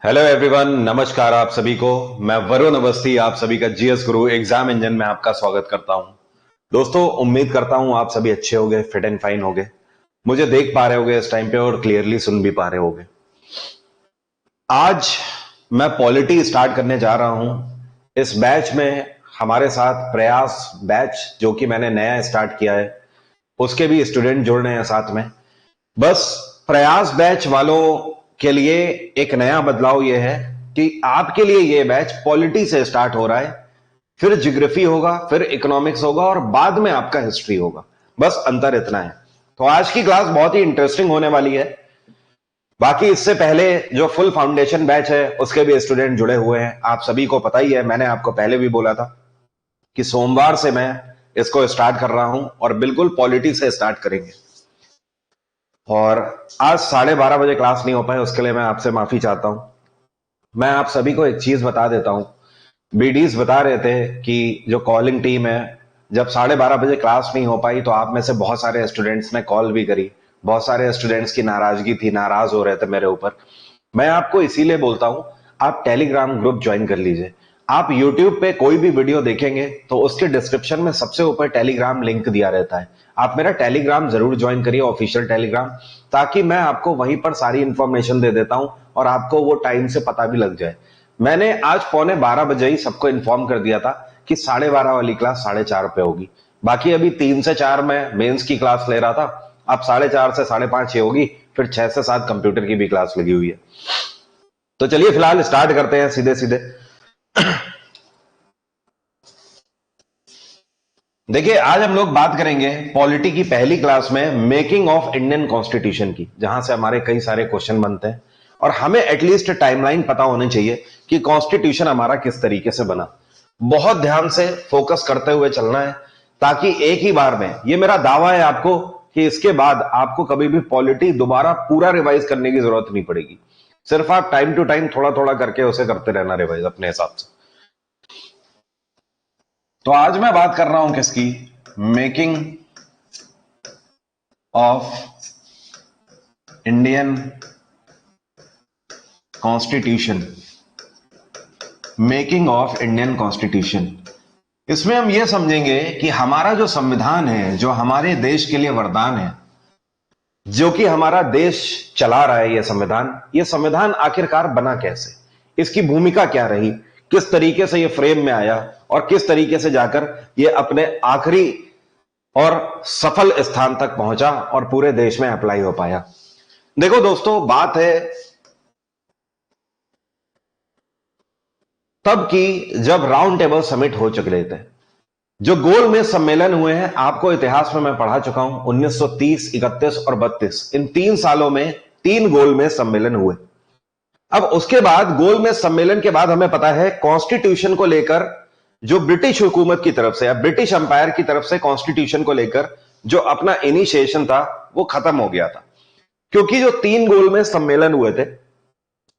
Hello everyone, नमस्कार आप सभी को। मैं वरुण अवस्थी आप सभी का जीएस गुरु एग्जाम इंजन में आपका स्वागत करता हूं। दोस्तों, उम्मीद करता हूं आप सभी अच्छे होंगे, फिट एंड फाइन होंगे, मुझे देख पा रहे होंगे इस टाइम पे और क्लियरली सुन भी पा रहे होंगे। आज मैं पॉलिटी स्टार्ट करने जा रहा हूं। इस बैच में हमारे साथ प्रयास बैच, जो कि मैंने नया स्टार्ट किया है, उसके भी स्टूडेंट जुड़ रहे हैं साथ में। बस प्रयास बैच वालों के लिए एक नया बदलाव यह है कि आपके लिए यह बैच पॉलिटी से स्टार्ट हो रहा है, फिर ज्योग्राफी होगा, फिर इकोनॉमिक्स होगा और बाद में आपका हिस्ट्री होगा। बस अंतर इतना है। तो आज की क्लास बहुत ही इंटरेस्टिंग होने वाली है। बाकी इससे पहले जो फुल फाउंडेशन बैच है उसके भी स्टूडेंट जुड़े हुए हैं। आप सभी को पता ही है, मैंने आपको पहले भी बोला था कि सोमवार से मैं इसको स्टार्ट कर रहा हूं और बिल्कुल पॉलिटी से स्टार्ट करेंगे। और आज 12:30 बजे क्लास नहीं हो पाए, उसके लिए मैं आपसे माफी चाहता हूं। मैं आप सभी को एक चीज बता देता हूं। बीडीज बता रहे थे कि जो कॉलिंग टीम है, जब 12:30 बजे क्लास नहीं हो पाई तो आप में से बहुत सारे स्टूडेंट्स ने कॉल भी करी। बहुत सारे स्टूडेंट्स की नाराजगी थी, नाराज हो रहे थे मेरे ऊपर। मैं आपको इसीलिए बोलता हूं, आप टेलीग्राम ग्रुप ज्वाइन कर लीजिए। आप यूट्यूब पे कोई भी वीडियो देखेंगे तो उसके डिस्क्रिप्शन में सबसे ऊपर टेलीग्राम लिंक दिया रहता है। आप मेरा टेलीग्राम जरूर ज्वाइन करिए, ऑफिशियल टेलीग्राम, ताकि मैं आपको वहीं पर सारी इंफॉर्मेशन दे देता हूं और आपको वो टाइम से पता भी लग जाए। मैंने आज 11:45 ही सबको इन्फॉर्म कर दिया था कि 12:30 वाली क्लास 4:30 पे होगी। बाकी अभी 3 से 4 में मेंस की क्लास ले रहा था, अब 4:30 से 5:30 होगी, फिर 6 से 7 कंप्यूटर की भी क्लास लगी हुई है। तो चलिए फिलहाल स्टार्ट करते हैं सीधे सीधे। देखिए, आज हम लोग बात करेंगे पॉलिटी की पहली क्लास में मेकिंग ऑफ इंडियन कॉन्स्टिट्यूशन की, जहां से हमारे कई सारे क्वेश्चन बनते हैं और हमें एटलीस्ट टाइमलाइन पता होनी चाहिए कि कॉन्स्टिट्यूशन हमारा किस तरीके से बना। बहुत ध्यान से फोकस करते हुए चलना है, ताकि एक ही बार में, ये मेरा दावा है आपको, कि इसके बाद आपको कभी भी पॉलिटी दोबारा पूरा रिवाइज करने की जरूरत नहीं पड़ेगी। सिर्फ आप टाइम टू टाइम थोड़ा थोड़ा करके उसे करते रहना रिवाइज अपने हिसाब से। तो आज मैं बात कर रहा हूं किसकी? Making of Indian constitution. Making of Indian constitution, इसमें हम यह समझेंगे कि हमारा जो संविधान है, जो हमारे देश के लिए वरदान है, जो कि हमारा देश चला रहा है, यह संविधान आखिरकार बना कैसे, इसकी भूमिका क्या रही, किस तरीके से यह फ्रेम में आया और किस तरीके से जाकर यह अपने आखिरी और सफल स्थान तक पहुंचा और पूरे देश में अप्लाई हो पाया। देखो दोस्तों, बात है तब की जब राउंड टेबल समिट हो चुके थे। जो गोल में सम्मेलन हुए हैं, आपको इतिहास में मैं पढ़ा चुका हूं, 1930, 31 और 32, इन 3 सालों में 3 गोल में सम्मेलन हुए। अब उसके बाद गोल में सम्मेलन के बाद हमें पता है कॉन्स्टिट्यूशन को लेकर जो ब्रिटिश हुकूमत की तरफ से या ब्रिटिश अंपायर की तरफ से कॉन्स्टिट्यूशन को लेकर जो अपना इनिशिएशन था वो खत्म हो गया था, क्योंकि जो 3 गोल में सम्मेलन हुए थे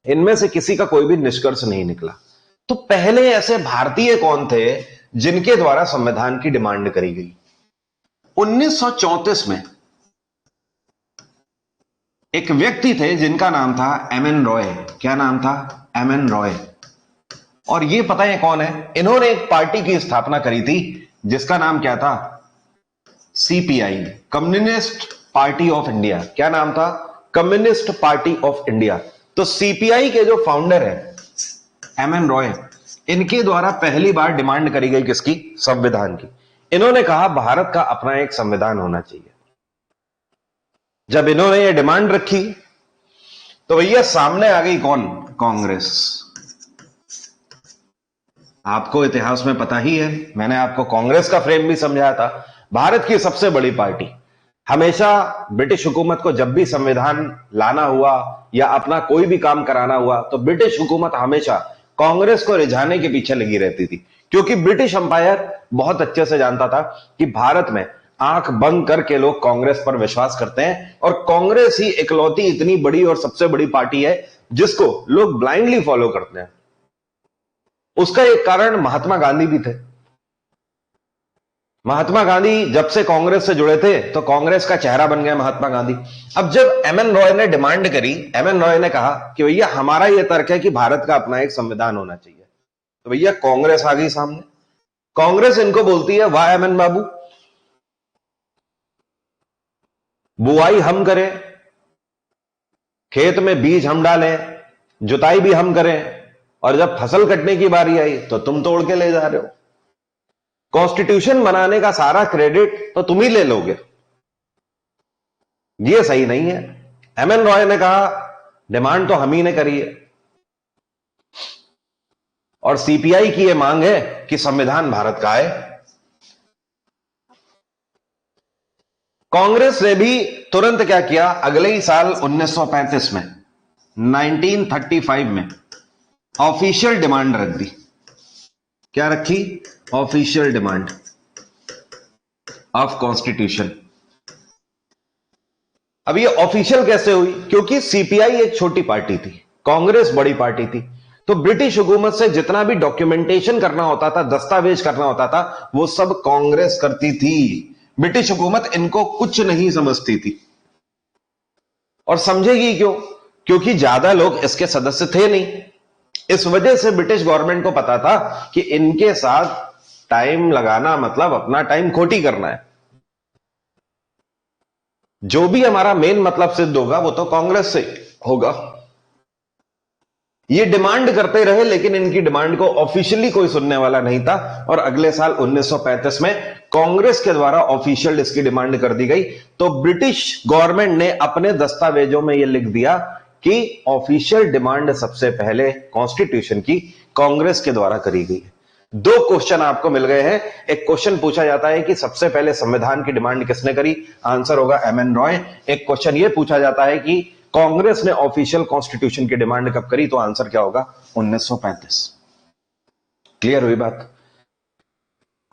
इनमें से किसी का कोई भी निष्कर्ष नहीं निकला। तो पहले ऐसे भारतीय कौन थे जिनके द्वारा संविधान की डिमांड करी गई? 1934 में एक व्यक्ति थे जिनका नाम था एमएन रॉय। क्या नाम था? एमएन रॉय। और ये पता है कौन है? इन्होंने एक पार्टी की स्थापना करी थी जिसका नाम क्या था? CPI, communist party of India. क्या नाम था? Communist party of India. तो सीपीआई के जो फाउंडर है एमएन रॉय, इनके द्वारा पहली बार डिमांड करी गई किसकी? संविधान की। इन्होंने कहा भारत का अपना एक संविधान होना चाहिए। जब इन्होंने ये डिमांड रखी तो भैया सामने आ गई कौन? कांग्रेस। आपको इतिहास में पता ही है, मैंने आपको कांग्रेस का फ्रेम भी समझाया था। भारत की सबसे बड़ी पार्टी। हमेशा ब्रिटिश हुकूमत को जब भी संविधान लाना हुआ या अपना कोई भी काम कराना हुआ तो ब्रिटिश हुकूमत हमेशा कांग्रेस को रिझाने के पीछे लगी रहती थी, क्योंकि ब्रिटिश अंपायर बहुत अच्छे से जानता था कि भारत में आंख बंद करके लोग कांग्रेस पर विश्वास करते हैं और कांग्रेस ही इकलौती इतनी बड़ी और सबसे बड़ी पार्टी है जिसको लोग ब्लाइंडली फॉलो करते हैं। उसका एक कारण महात्मा गांधी भी थे। महात्मा गांधी जब से कांग्रेस से जुड़े थे तो कांग्रेस का चेहरा बन गया महात्मा गांधी। अब जब एमएन रॉय ने डिमांड करी, एमएन रॉय ने कहा कि भैया हमारा यह तर्क है कि भारत का अपना एक संविधान होना चाहिए, तो भैया कांग्रेस आ गई सामने। कांग्रेस इनको बोलती है वाह एमएन बाबू, बुआई हम करें, खेत में बीज हम डालें, जुताई भी हम करें, और जब फसल कटने की बारी आई तो तुम तोड़ के ले जा रहे हो। कॉन्स्टिट्यूशन बनाने का सारा क्रेडिट तो तुम ही ले लोगे, ये सही नहीं है। एमएन रॉय ने कहा डिमांड तो हम ही ने करी है, और सीपीआई की यह मांग है कि संविधान भारत का है। कांग्रेस ने भी तुरंत क्या किया, अगले ही साल 1935 में 1935 में ऑफिशियल डिमांड रख दी। क्या रखी? Official demand of constitution. अब ये ऑफिशियल कैसे हुई? क्योंकि सीपीआई एक छोटी पार्टी थी, कांग्रेस बड़ी पार्टी थी, तो ब्रिटिश हुकूमत से जितना भी डॉक्यूमेंटेशन करना होता था, दस्तावेज करना होता था, वो सब कांग्रेस करती थी। ब्रिटिश हुकूमत इनको कुछ नहीं समझती थी, और समझेगी क्यों? क्योंकि ज्यादा लोग इसके सदस्य थे नहीं। इस वजह से ब्रिटिश गवर्नमेंट को पता था कि इनके साथ टाइम लगाना मतलब अपना टाइम खोटी करना है। जो भी हमारा मेन मतलब सिद्ध होगा वो तो कांग्रेस से होगा। ये डिमांड करते रहे, लेकिन इनकी डिमांड को ऑफिशियली कोई सुनने वाला नहीं था, और अगले साल 1935 में कांग्रेस के द्वारा ऑफिशियल इसकी डिमांड कर दी गई। तो ब्रिटिश गवर्नमेंट ने अपने दस्तावेजों में यह लिख दिया कि ऑफिशियल डिमांड सबसे पहले कॉन्स्टिट्यूशन की कांग्रेस के द्वारा करी गई है। दो क्वेश्चन आपको मिल गए हैं। एक क्वेश्चन पूछा जाता है कि सबसे पहले संविधान की डिमांड किसने करी, आंसर होगा एमएन रॉय। एक क्वेश्चन यह पूछा जाता है कि कांग्रेस ने ऑफिशियल कॉन्स्टिट्यूशन की डिमांड कब करी, तो आंसर क्या होगा? 1935। क्लियर हुई बात?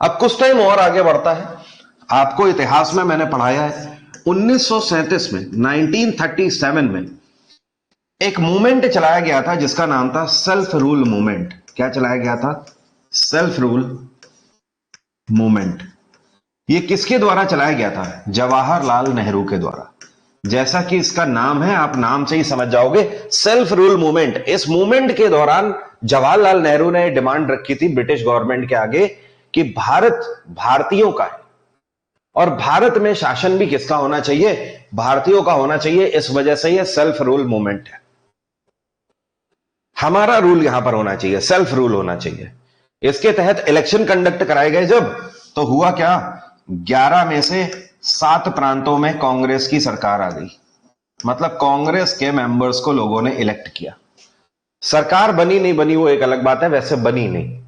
अब कुछ टाइम और आगे बढ़ता है। आपको इतिहास में मैंने पढ़ाया है 1937 में 1937 में एक मूवमेंट चलाया गया था जिसका नाम था सेल्फ रूल मूवमेंट। क्या चलाया गया था? Self rule movement. यह किसके द्वारा चलाया गया था? जवाहरलाल नेहरू के द्वारा। जैसा कि इसका नाम है, आप नाम से ही समझ जाओगे, सेल्फ रूल मूवमेंट। इस मूवमेंट के दौरान जवाहरलाल नेहरू ने डिमांड रखी थी ब्रिटिश गवर्नमेंट के आगे कि भारत भारतीयों का है, और भारत में शासन भी किसका होना चाहिए? भारतीयों का होना चाहिए। इस वजह से यह सेल्फ रूल मूवमेंट है। हमारा रूल यहां पर होना चाहिए, सेल्फ रूल होना चाहिए। इसके तहत इलेक्शन कंडक्ट कराए गए जब, तो हुआ क्या? 11 में से 7 प्रांतों में कांग्रेस की सरकार आ गई। मतलब कांग्रेस के मेंबर्स को लोगों ने इलेक्ट किया। सरकार बनी नहीं बनी वो एक अलग बात है, वैसे बनी नहीं,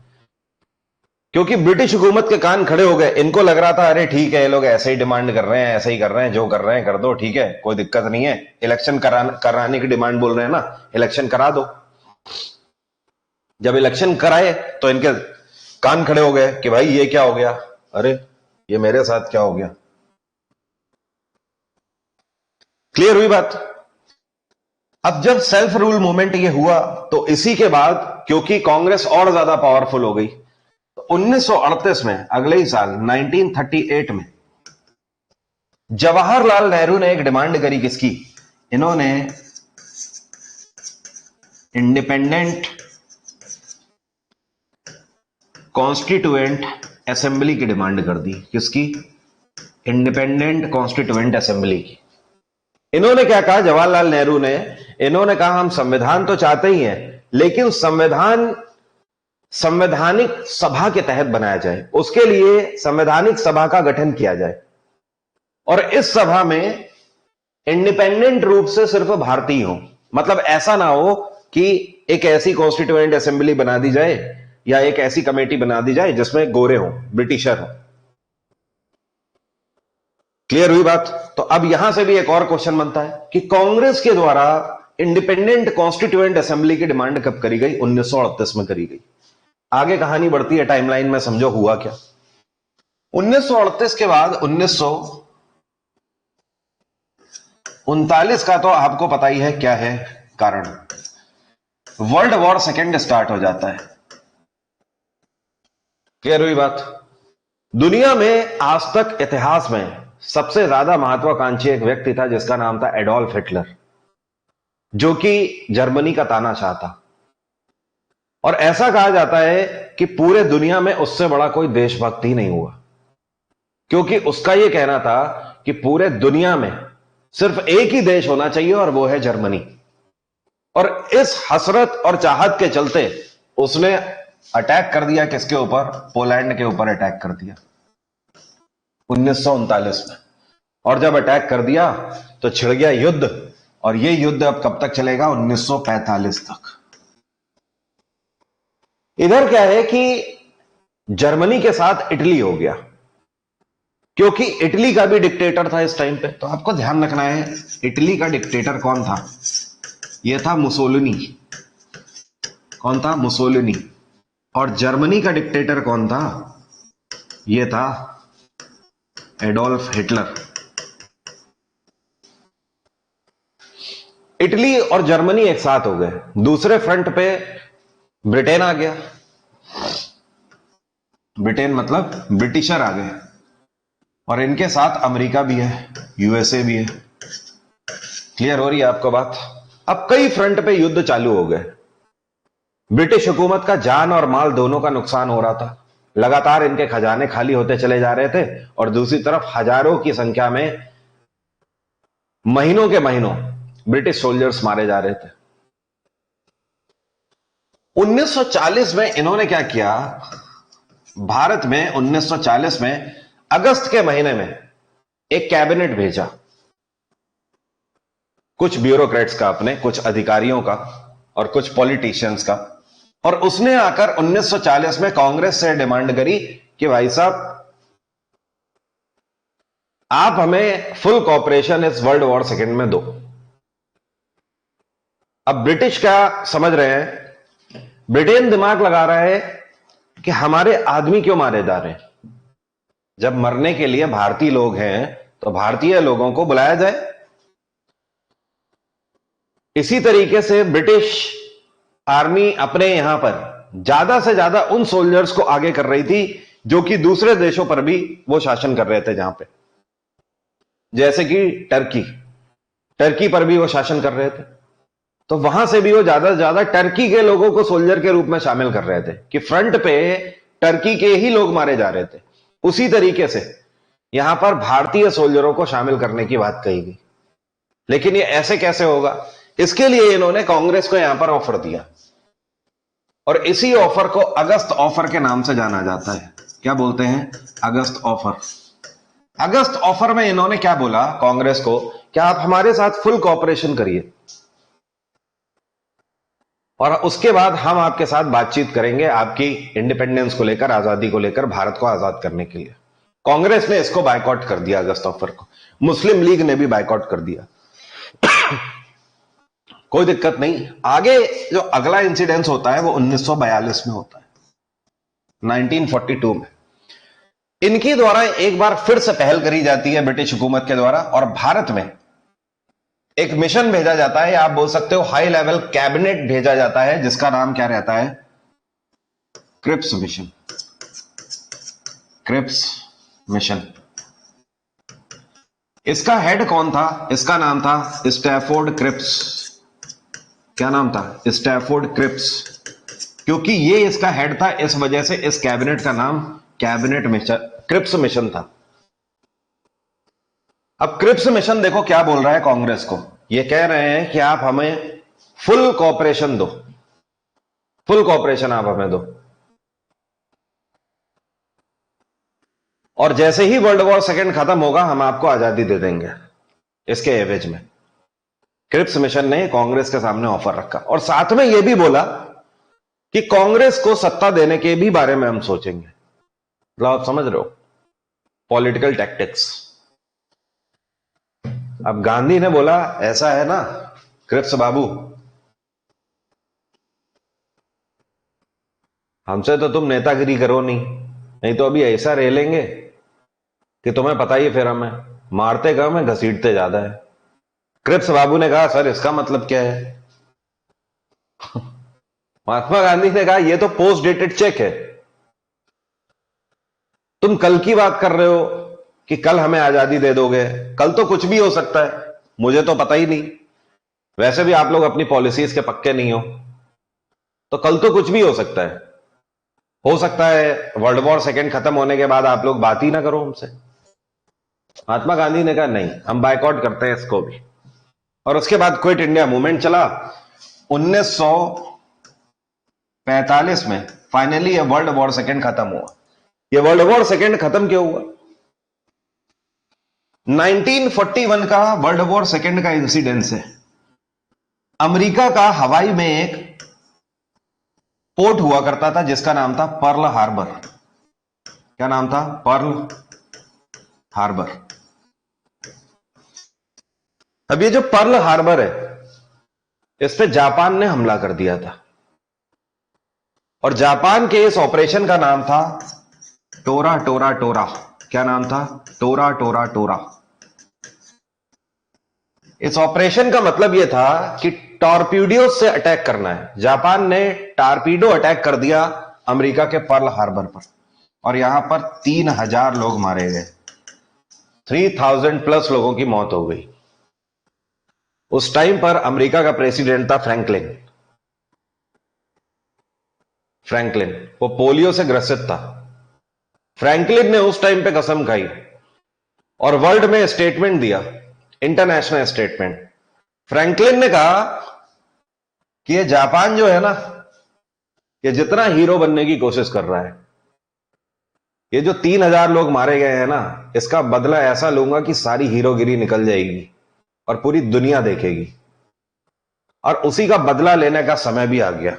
क्योंकि ब्रिटिश हुकूमत के कान खड़े हो गए। इनको लग रहा था अरे ठीक है, ये लोग ऐसे ही डिमांड कर रहे हैं, ऐसे ही कर रहे हैं, जो कर रहे हैं कर दो, ठीक है, कोई दिक्कत नहीं है। इलेक्शन कराने की डिमांड बोल रहे हैं ना, इलेक्शन करा दो। जब इलेक्शन कराए तो इनके कान खड़े हो गए कि भाई ये क्या हो गया, अरे ये मेरे साथ क्या हो गया। क्लियर हुई बात? अब जब सेल्फ रूल मूवमेंट ये हुआ तो इसी के बाद क्योंकि कांग्रेस और ज्यादा पावरफुल हो गई, तो 1938 में अगले ही साल 1938 में जवाहरलाल नेहरू ने एक डिमांड करी। किसकी? इन्होंने इंडिपेंडेंट कॉन्स्टिट्यूएंट असेंबली की डिमांड कर दी। किसकी? इंडिपेंडेंट कॉन्स्टिट्यूएंट असेंबली की। इन्होंने क्या कहा जवाहरलाल नेहरू ने? इन्होंने कहा हम संविधान तो चाहते ही हैं, लेकिन संविधान संवैधानिक सभा के तहत बनाया जाए। उसके लिए संवैधानिक सभा का गठन किया जाए, और इस सभा में इंडिपेंडेंट रूप से सिर्फ भारतीय हो। मतलब ऐसा ना हो कि एक ऐसी कॉन्स्टिट्यूएंट असेंबली बना दी जाए या एक ऐसी कमेटी बना दी जाए जिसमें गोरे हो, ब्रिटिशर हो। क्लियर हुई बात? तो अब यहां से भी एक और क्वेश्चन बनता है कि कांग्रेस के द्वारा इंडिपेंडेंट कॉन्स्टिट्यूएंट असेंबली की डिमांड कब करी गई? 1938 में करी गई। आगे कहानी बढ़ती है टाइमलाइन में, समझो हुआ क्या। 1938 के बाद 1939 का तो आपको पता ही है क्या है कारण। वर्ल्ड वॉर सेकेंड स्टार्ट हो जाता है। क्लियर हुई बात? दुनिया में आज तक इतिहास में सबसे ज्यादा महत्वाकांक्षी एक व्यक्ति था जिसका नाम था एडोल्फ हिटलर, जो कि जर्मनी का तानाशाह था। और ऐसा कहा जाता है कि पूरे दुनिया में उससे बड़ा कोई देशभक्त ही नहीं हुआ, क्योंकि उसका यह कहना था कि पूरे दुनिया में सिर्फ एक ही देश होना चाहिए और वो है जर्मनी। और इस हसरत और चाहत के चलते उसने अटैक कर दिया, किसके ऊपर? पोलैंड के ऊपर अटैक कर दिया 1939 में। और जब अटैक कर दिया तो छिड़ गया युद्ध, और यह युद्ध अब कब तक चलेगा? 1945 तक। इधर क्या है कि जर्मनी के साथ इटली हो गया, क्योंकि इटली का भी डिक्टेटर था इस टाइम पे। तो आपको ध्यान रखना है, इटली का डिक्टेटर कौन था? यह था मुसोलिनी। कौन था? मुसोलिनी। और जर्मनी का डिक्टेटर कौन था? यह था एडोल्फ हिटलर। इटली और जर्मनी एक साथ हो गए। दूसरे फ्रंट पे ब्रिटेन आ गया। ब्रिटेन मतलब ब्रिटिशर आ गए, और इनके साथ अमेरिका भी है, यूएसए भी है। क्लियर हो रही है आपको बात? अब कई फ्रंट पे युद्ध चालू हो गए। ब्रिटिश हुकूमत का जान और माल दोनों का नुकसान हो रहा था। लगातार इनके खजाने खाली होते चले जा रहे थे, और दूसरी तरफ हजारों की संख्या में महीनों के महीनों ब्रिटिश सोल्जर्स मारे जा रहे थे। 1940 में इन्होंने क्या किया? भारत में 1940 में अगस्त के महीने में एक कैबिनेट भेजा, कुछ ब्यूरोक्रेट्स का, अपने कुछ अधिकारियों का और कुछ पॉलिटिशियंस का। और उसने आकर 1940 में कांग्रेस से डिमांड करी कि भाई साहब, आप हमें फुल कॉपरेशन इस वर्ल्ड वॉर सेकेंड में दो। अब ब्रिटिश क्या समझ रहे हैं? ब्रिटेन दिमाग लगा रहा है कि हमारे आदमी क्यों मारे जा रहे हैं? जब मरने के लिए भारतीय लोग हैं तो भारतीय लोगों को बुलाया जाए। इसी तरीके से ब्रिटिश आर्मी अपने यहां पर ज्यादा से ज्यादा उन सोल्जर्स को आगे कर रही थी जो कि दूसरे देशों पर भी वो शासन कर रहे थे, जहां पे, जैसे कि टर्की पर भी वो शासन कर रहे थे। तो वहां से भी वो ज्यादा से ज्यादा टर्की के लोगों को सोल्जर के रूप में शामिल कर रहे थे, कि फ्रंट पे टर्की के ही लोग मारे जा रहे थे। उसी तरीके से यहां पर भारतीय सोल्जरों को शामिल करने की बात कही गई। लेकिन ये ऐसे कैसे होगा? इसके लिए इन्होंने कांग्रेस को यहां पर ऑफर दिया, और इसी ऑफर को अगस्त ऑफर के नाम से जाना जाता है। क्या बोलते हैं? अगस्त ऑफर। अगस्त ऑफर में इन्होंने क्या बोला कांग्रेस को? क्या आप हमारे साथ फुल कॉपरेशन करिए, और उसके बाद हम आपके साथ बातचीत करेंगे आपकी इंडिपेंडेंस को लेकर, आजादी को लेकर, भारत को आजाद करने के लिए। कांग्रेस ने इसको बायकॉट कर दिया, अगस्त ऑफर को। मुस्लिम लीग ने भी बायकॉट कर दिया। कोई दिक्कत नहीं। आगे जो अगला इंसिडेंस होता है वो 1942 में होता है, 1942 में। इनके द्वारा एक बार फिर से पहल करी जाती है ब्रिटिश हुकूमत के द्वारा, और भारत में एक मिशन भेजा जाता है, आप बोल सकते हो हाई लेवल कैबिनेट भेजा जाता है, जिसका नाम क्या रहता है? Cripps mission. Cripps mission. इसका हेड कौन था? इसका नाम था स्टैफोर्ड क्रिप्स। क्या नाम था? Stafford Cripps. क्योंकि ये इसका हेड था, इस वजह से इस कैबिनेट का नाम कैबिनेट मिशन, क्रिप्स मिशन था। अब क्रिप्स मिशन देखो क्या बोल रहा है कांग्रेस को। ये कह रहे हैं कि आप हमें फुल कॉपरेशन दो, फुल कॉपरेशन आप हमें दो, और जैसे ही वर्ल्ड वॉर सेकेंड खत्म होगा हम आपको आजादी दे देंगे। इसके एवज में क्रिप्स मिशन ने कांग्रेस के सामने ऑफर रखा, और साथ में यह भी बोला कि कांग्रेस को सत्ता देने के भी बारे में हम सोचेंगे। मतलब आप समझ रहे हो पॉलिटिकल टैक्टिक्स। अब गांधी ने बोला ऐसा है ना क्रिप्स बाबू, हमसे तो तुम नेतागिरी करो नहीं तो अभी ऐसा रेलेंगे कि तुम्हें पता ही है, फिर हमें मारते कम है, घसीटते ज्यादा है। क्रिप्स बाबू ने कहा सर इसका मतलब क्या है? महात्मा गांधी ने कहा यह तो पोस्ट डेटेड चेक है, तुम कल की बात कर रहे हो कि कल हमें आजादी दे दोगे। कल तो कुछ भी हो सकता है, मुझे तो पता ही नहीं। वैसे भी आप लोग अपनी पॉलिसीज के पक्के नहीं हो, तो कल तो कुछ भी हो सकता है। हो सकता है वर्ल्ड वॉर सेकेंड खत्म होने के बाद आप लोग बात ही ना करो हमसे। महात्मा गांधी ने कहा नहीं, हम बायकॉट करते हैं इसको भी। और उसके बाद क्विट इंडिया मूवमेंट चला। 1945 में फाइनली ये वर्ल्ड वॉर सेकेंड खत्म हुआ। ये वर्ल्ड वॉर सेकेंड खत्म क्यों हुआ? 1941 का वर्ल्ड वॉर सेकेंड का इंसिडेंस है। अमेरिका का हवाई में एक पोर्ट हुआ करता था जिसका नाम था पर्ल हार्बर। क्या नाम था? Pearl Harbor. अब ये जो पर्ल हार्बर है, इस पे जापान ने हमला कर दिया था। और जापान के इस ऑपरेशन का नाम था टोरा टोरा टोरा। क्या नाम था? टोरा टोरा टोरा। इस ऑपरेशन का मतलब यह था कि टॉर्पीडो से अटैक करना है। जापान ने टॉर्पीडो अटैक कर दिया अमेरिका के पर्ल हार्बर पर, और यहां पर 3000 लोग मारे गए। 3000 प्लस लोगों की मौत हो गई। उस टाइम पर अमेरिका का प्रेसिडेंट था फ्रैंकलिन। फ्रैंकलिन वो पोलियो से ग्रसित था। फ्रैंकलिन ने उस टाइम पे कसम खाई और वर्ल्ड में स्टेटमेंट दिया, इंटरनेशनल स्टेटमेंट। फ्रैंकलिन ने कहा कि ये जापान जो है ना, ये जितना हीरो बनने की कोशिश कर रहा है, ये जो 3000 लोग मारे गए हैं ना, इसका बदला ऐसा लूंगा कि सारी हीरोगिरी निकल जाएगी और पूरी दुनिया देखेगी। और उसी का बदला लेने का समय भी आ गया।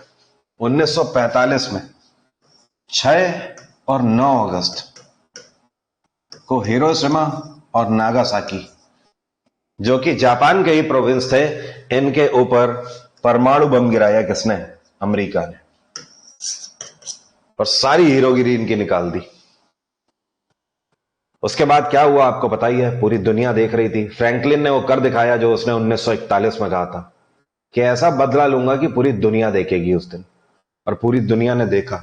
1945 में 6 और 9 अगस्त को हिरोशिमा और नागासाकी, जो कि जापान के ही प्रोविंस थे, इनके ऊपर परमाणु बम गिराया किसने? अमेरिका ने। और सारी हीरोगिरी इनकी निकाल दी। उसके बाद क्या हुआ आपको पता ही है, पूरी दुनिया देख रही थी। फ्रैंकलिन ने वो कर दिखाया जो उसने 1941 में कहा था कि ऐसा बदला लूंगा कि पूरी दुनिया देखेगी उस दिन। और पूरी दुनिया ने देखा।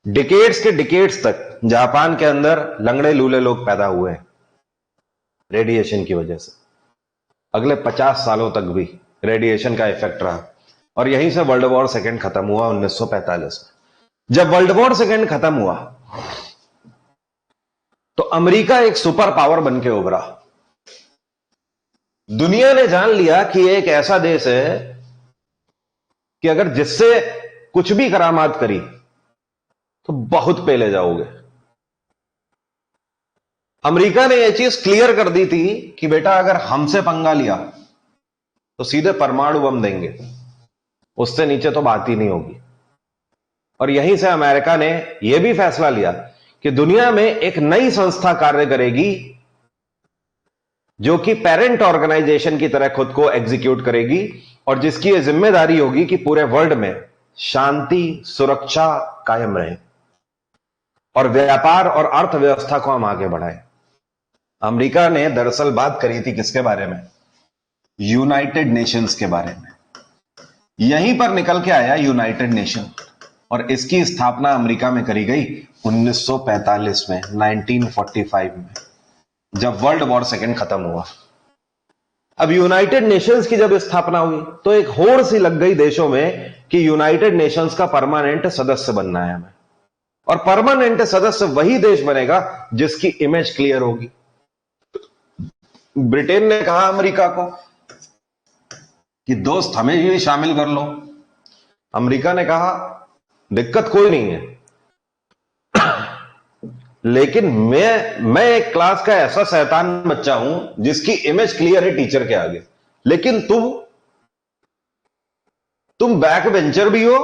डिकेड्स के डिकेड्स तक जापान के अंदर लंगड़े लूले लोग पैदा हुए हैं रेडिएशन की वजह से। अगले 50 सालों तक भी रेडिएशन का इफेक्ट रहा। और यहीं से वर्ल्ड वॉर सेकेंड खत्म हुआ 1945 में। जब वर्ल्ड वॉर सेकेंड खत्म हुआ तो अमेरिका एक सुपर पावर बन के उभरा। दुनिया ने जान लिया कि एक ऐसा देश है कि अगर जिससे कुछ भी करामात करी तो बहुत पेले जाओगे। अमेरिका ने यह चीज क्लियर कर दी थी कि बेटा अगर हमसे पंगा लिया तो सीधे परमाणु बम देंगे, उससे नीचे तो बात ही नहीं होगी। और यहीं से अमेरिका ने यह भी फैसला लिया कि दुनिया में एक नई संस्था कार्य करेगी जो कि पेरेंट ऑर्गेनाइजेशन की तरह खुद को एग्जीक्यूट करेगी, और जिसकी यह जिम्मेदारी होगी कि पूरे वर्ल्ड में शांति सुरक्षा कायम रहे और व्यापार और अर्थव्यवस्था को हम आगे बढ़ाएं। अमेरिका ने दरअसल बात करी थी किसके बारे में? यूनाइटेड नेशंस के बारे में। यहीं पर निकल के आया यूनाइटेड नेशन, और इसकी स्थापना अमेरिका में करी गई 1945 में, 1945 में, जब वर्ल्ड वॉर सेकेंड खत्म हुआ। अब यूनाइटेड नेशंस की जब स्थापना हुई तो एक होड़ सी लग गई देशों में कि यूनाइटेड नेशंस का परमानेंट सदस्य बनना है हमें। और परमानेंट सदस्य वही देश बनेगा जिसकी इमेज क्लियर होगी। ब्रिटेन ने कहा अमेरिका को कि दोस्त हमें भी शामिल कर लो। अमेरिका ने कहा दिक्कत कोई नहीं है, लेकिन मैं एक क्लास का ऐसा शैतान बच्चा हूं जिसकी इमेज क्लियर है टीचर के आगे, लेकिन तुम बैक बेंचर भी हो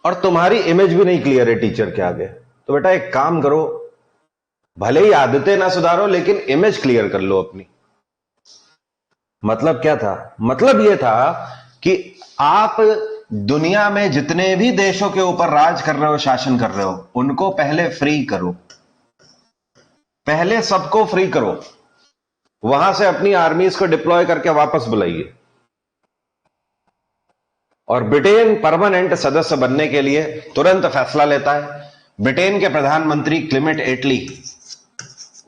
और तुम्हारी इमेज भी नहीं क्लियर है टीचर के आगे। तो बेटा एक काम करो, भले ही आदतें ना सुधारो लेकिन इमेज क्लियर कर लो अपनी। मतलब क्या था? मतलब यह था कि आप दुनिया में जितने भी देशों के ऊपर राज कर रहे हो, शासन कर रहे हो, उनको पहले फ्री करो, पहले सबको फ्री करो, वहां से अपनी आर्मीज को डिप्लॉय करके वापस बुलाइए। और ब्रिटेन परमानेंट सदस्य बनने के लिए तुरंत फैसला लेता है ब्रिटेन के प्रधानमंत्री क्लेमेंट एटली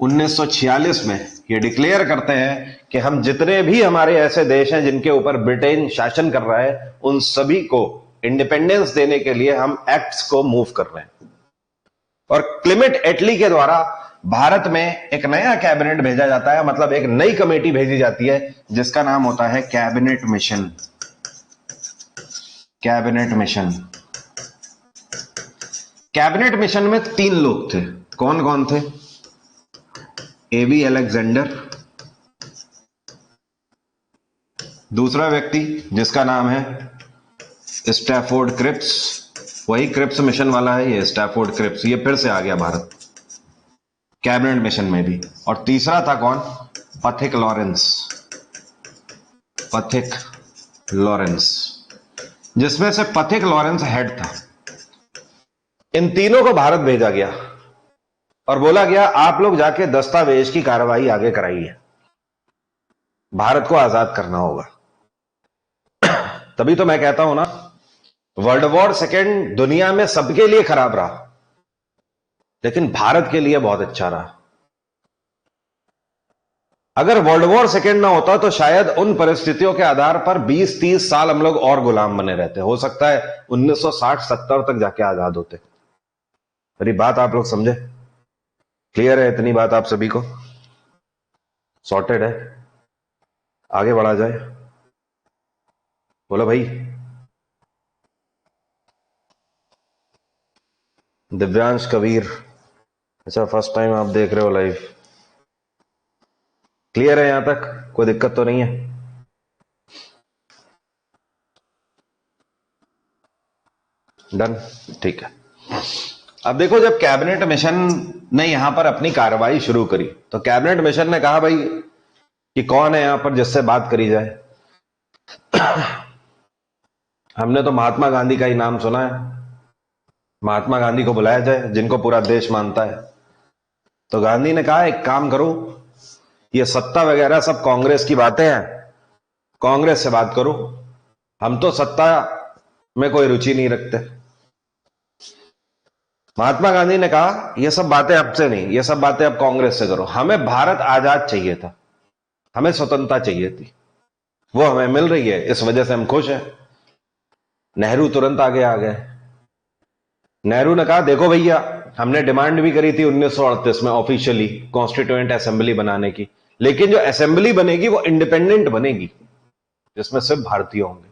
1946 में ये डिक्लेयर करते हैं कि हम जितने भी हमारे ऐसे देश हैं जिनके ऊपर ब्रिटेन शासन कर रहा है, उन सभी को इंडिपेंडेंस देने के लिए हम एक्ट्स को मूव कर रहे हैं। और क्लेमेंट एटली के द्वारा भारत में एक नया कैबिनेट भेजा जाता है, मतलब एक नई कमेटी भेजी जाती है जिसका नाम होता है cabinet mission. Cabinet mission. Cabinet mission में 3 लोग थे। कौन कौन थे? एबी अलेक्जेंडर, दूसरा व्यक्ति जिसका नाम है स्टैफोर्ड क्रिप्स, वही क्रिप्स मिशन वाला है ये, स्टैफोर्ड क्रिप्स, ये फिर से आ गया भारत कैबिनेट मिशन में भी। और तीसरा था कौन? पथिक लॉरेंस। पथिक लॉरेंस, जिसमें से पथिक लॉरेंस हेड था। इन तीनों को भारत भेजा गया और बोला गया आप लोग जाके दस्तावेज की कार्रवाई आगे कराइए, भारत को आजाद करना होगा। तभी तो मैं कहता हूं ना, वर्ल्ड वॉर सेकेंड दुनिया में सबके लिए खराब रहा, लेकिन भारत के लिए बहुत अच्छा रहा। अगर वर्ल्ड वॉर सेकेंड ना होता तो शायद उन परिस्थितियों के आधार पर 20-30 साल हम लोग और गुलाम बने रहते। हो सकता है 1960-70 तक जाके आजाद होते। मेरी बात आप लोग समझे? क्लियर है इतनी बात आप सभी को? सॉर्टेड है? आगे बढ़ा जाए? बोलो भाई। दिव्यांश कबीर, अच्छा फर्स्ट टाइम आप देख रहे हो लाइव? क्लियर है यहां तक? कोई दिक्कत तो नहीं है? डन, ठीक है। अब देखो, जब कैबिनेट मिशन ने यहां पर अपनी कार्रवाई शुरू करी तो कैबिनेट मिशन ने कहा भाई कि कौन है यहां पर जिससे बात करी जाए। हमने तो महात्मा गांधी का ही नाम सुना है, महात्मा गांधी को बुलाया जाए जिनको पूरा देश मानता है। तो गांधी ने कहा एक काम करो, ये सत्ता वगैरह सब कांग्रेस की बातें हैं, कांग्रेस से बात करो, हम तो सत्ता में कोई रुचि नहीं रखते। महात्मा गांधी ने कहा ये सब बातें आपसे नहीं, ये सब बातें अब कांग्रेस से करो, हमें भारत आजाद चाहिए था, हमें स्वतंत्रता चाहिए थी, वो हमें मिल रही है, इस वजह से हम खुश हैं। नेहरू तुरंत आगे आ गए। नेहरू ने कहा देखो भैया, हमने डिमांड भी करी थी 1938 में ऑफिशियली कॉन्स्टिट्यूएंट असेंबली बनाने की, लेकिन जो असेंबली बनेगी वो इंडिपेंडेंट बनेगी जिसमें सिर्फ भारतीय होंगे।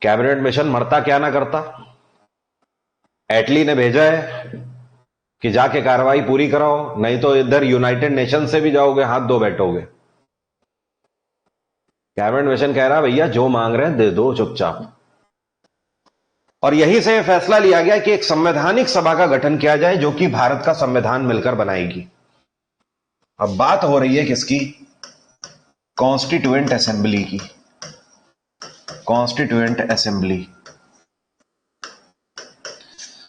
कैबिनेट मिशन मरता क्या ना करता, एटली ने भेजा है कि जाके कार्रवाई पूरी कराओ, नहीं तो इधर यूनाइटेड नेशन से भी जाओगे, हाथ धो बैठोगे। कैबिनेट मिशन कह रहा भैया जो मांग रहे हैं दे दो चुपचाप। और यहीं से फैसला लिया गया कि एक संवैधानिक सभा का गठन किया जाए जो कि भारत का संविधान मिलकर बनाएगी। अब बात हो रही है किसकी? कॉन्स्टिट्यूएंट असेंबली की। कॉन्स्टिट्यूएंट असेंबली,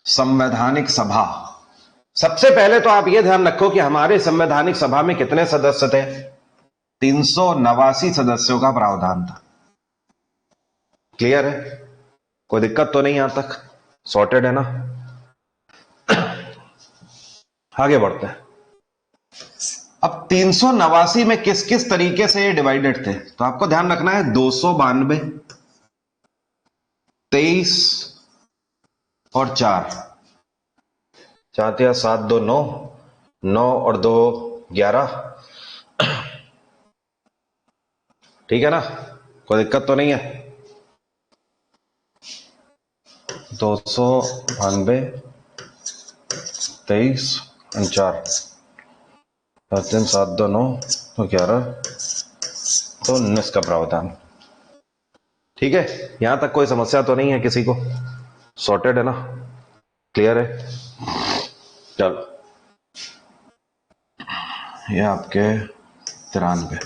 संवैधानिक सभा। सबसे पहले तो आप यह ध्यान रखो कि हमारे संवैधानिक सभा में कितने सदस्य थे? 389 सदस्यों का प्रावधान था। क्लियर है? कोई दिक्कत तो नहीं यहां तक? सॉर्टेड है ना? आगे बढ़ते हैं। अब 389 में किस किस तरीके से ये डिवाइडेड थे तो आपको ध्यान रखना है। 292, 23 और 4, 4 या 7 2 9, 9 और 2 11। ठीक है ना? कोई दिक्कत तो नहीं है? 292, 23 और 4, 7 7 2 9 तो 11 तो 19 का प्रावधान। ठीक है, यहां तक कोई समस्या तो नहीं है किसी को? सॉर्टेड है ना? क्लियर है? चलो, ये आपके 93।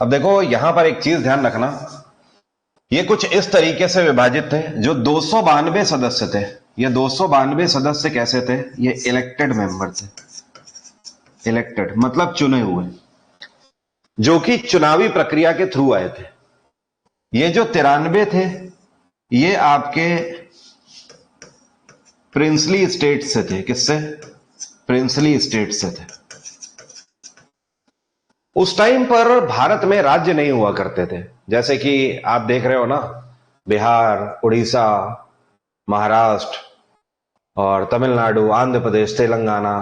अब देखो यहां पर एक चीज ध्यान रखना, ये कुछ इस तरीके से विभाजित थे। जो 292 सदस्य थे, ये 292 सदस्य कैसे थे? ये इलेक्टेड मेंबर थे। इलेक्टेड मतलब चुने हुए, जो कि चुनावी प्रक्रिया के थ्रू आए थे। ये जो 93 थे, ये आपके प्रिंसली स्टेट से थे। किससे? प्रिंसली स्टेट से थे। उस टाइम पर भारत में राज्य नहीं हुआ करते थे, जैसे कि आप देख रहे हो ना, बिहार, उड़ीसा, महाराष्ट्र और तमिलनाडु, आंध्र प्रदेश, तेलंगाना।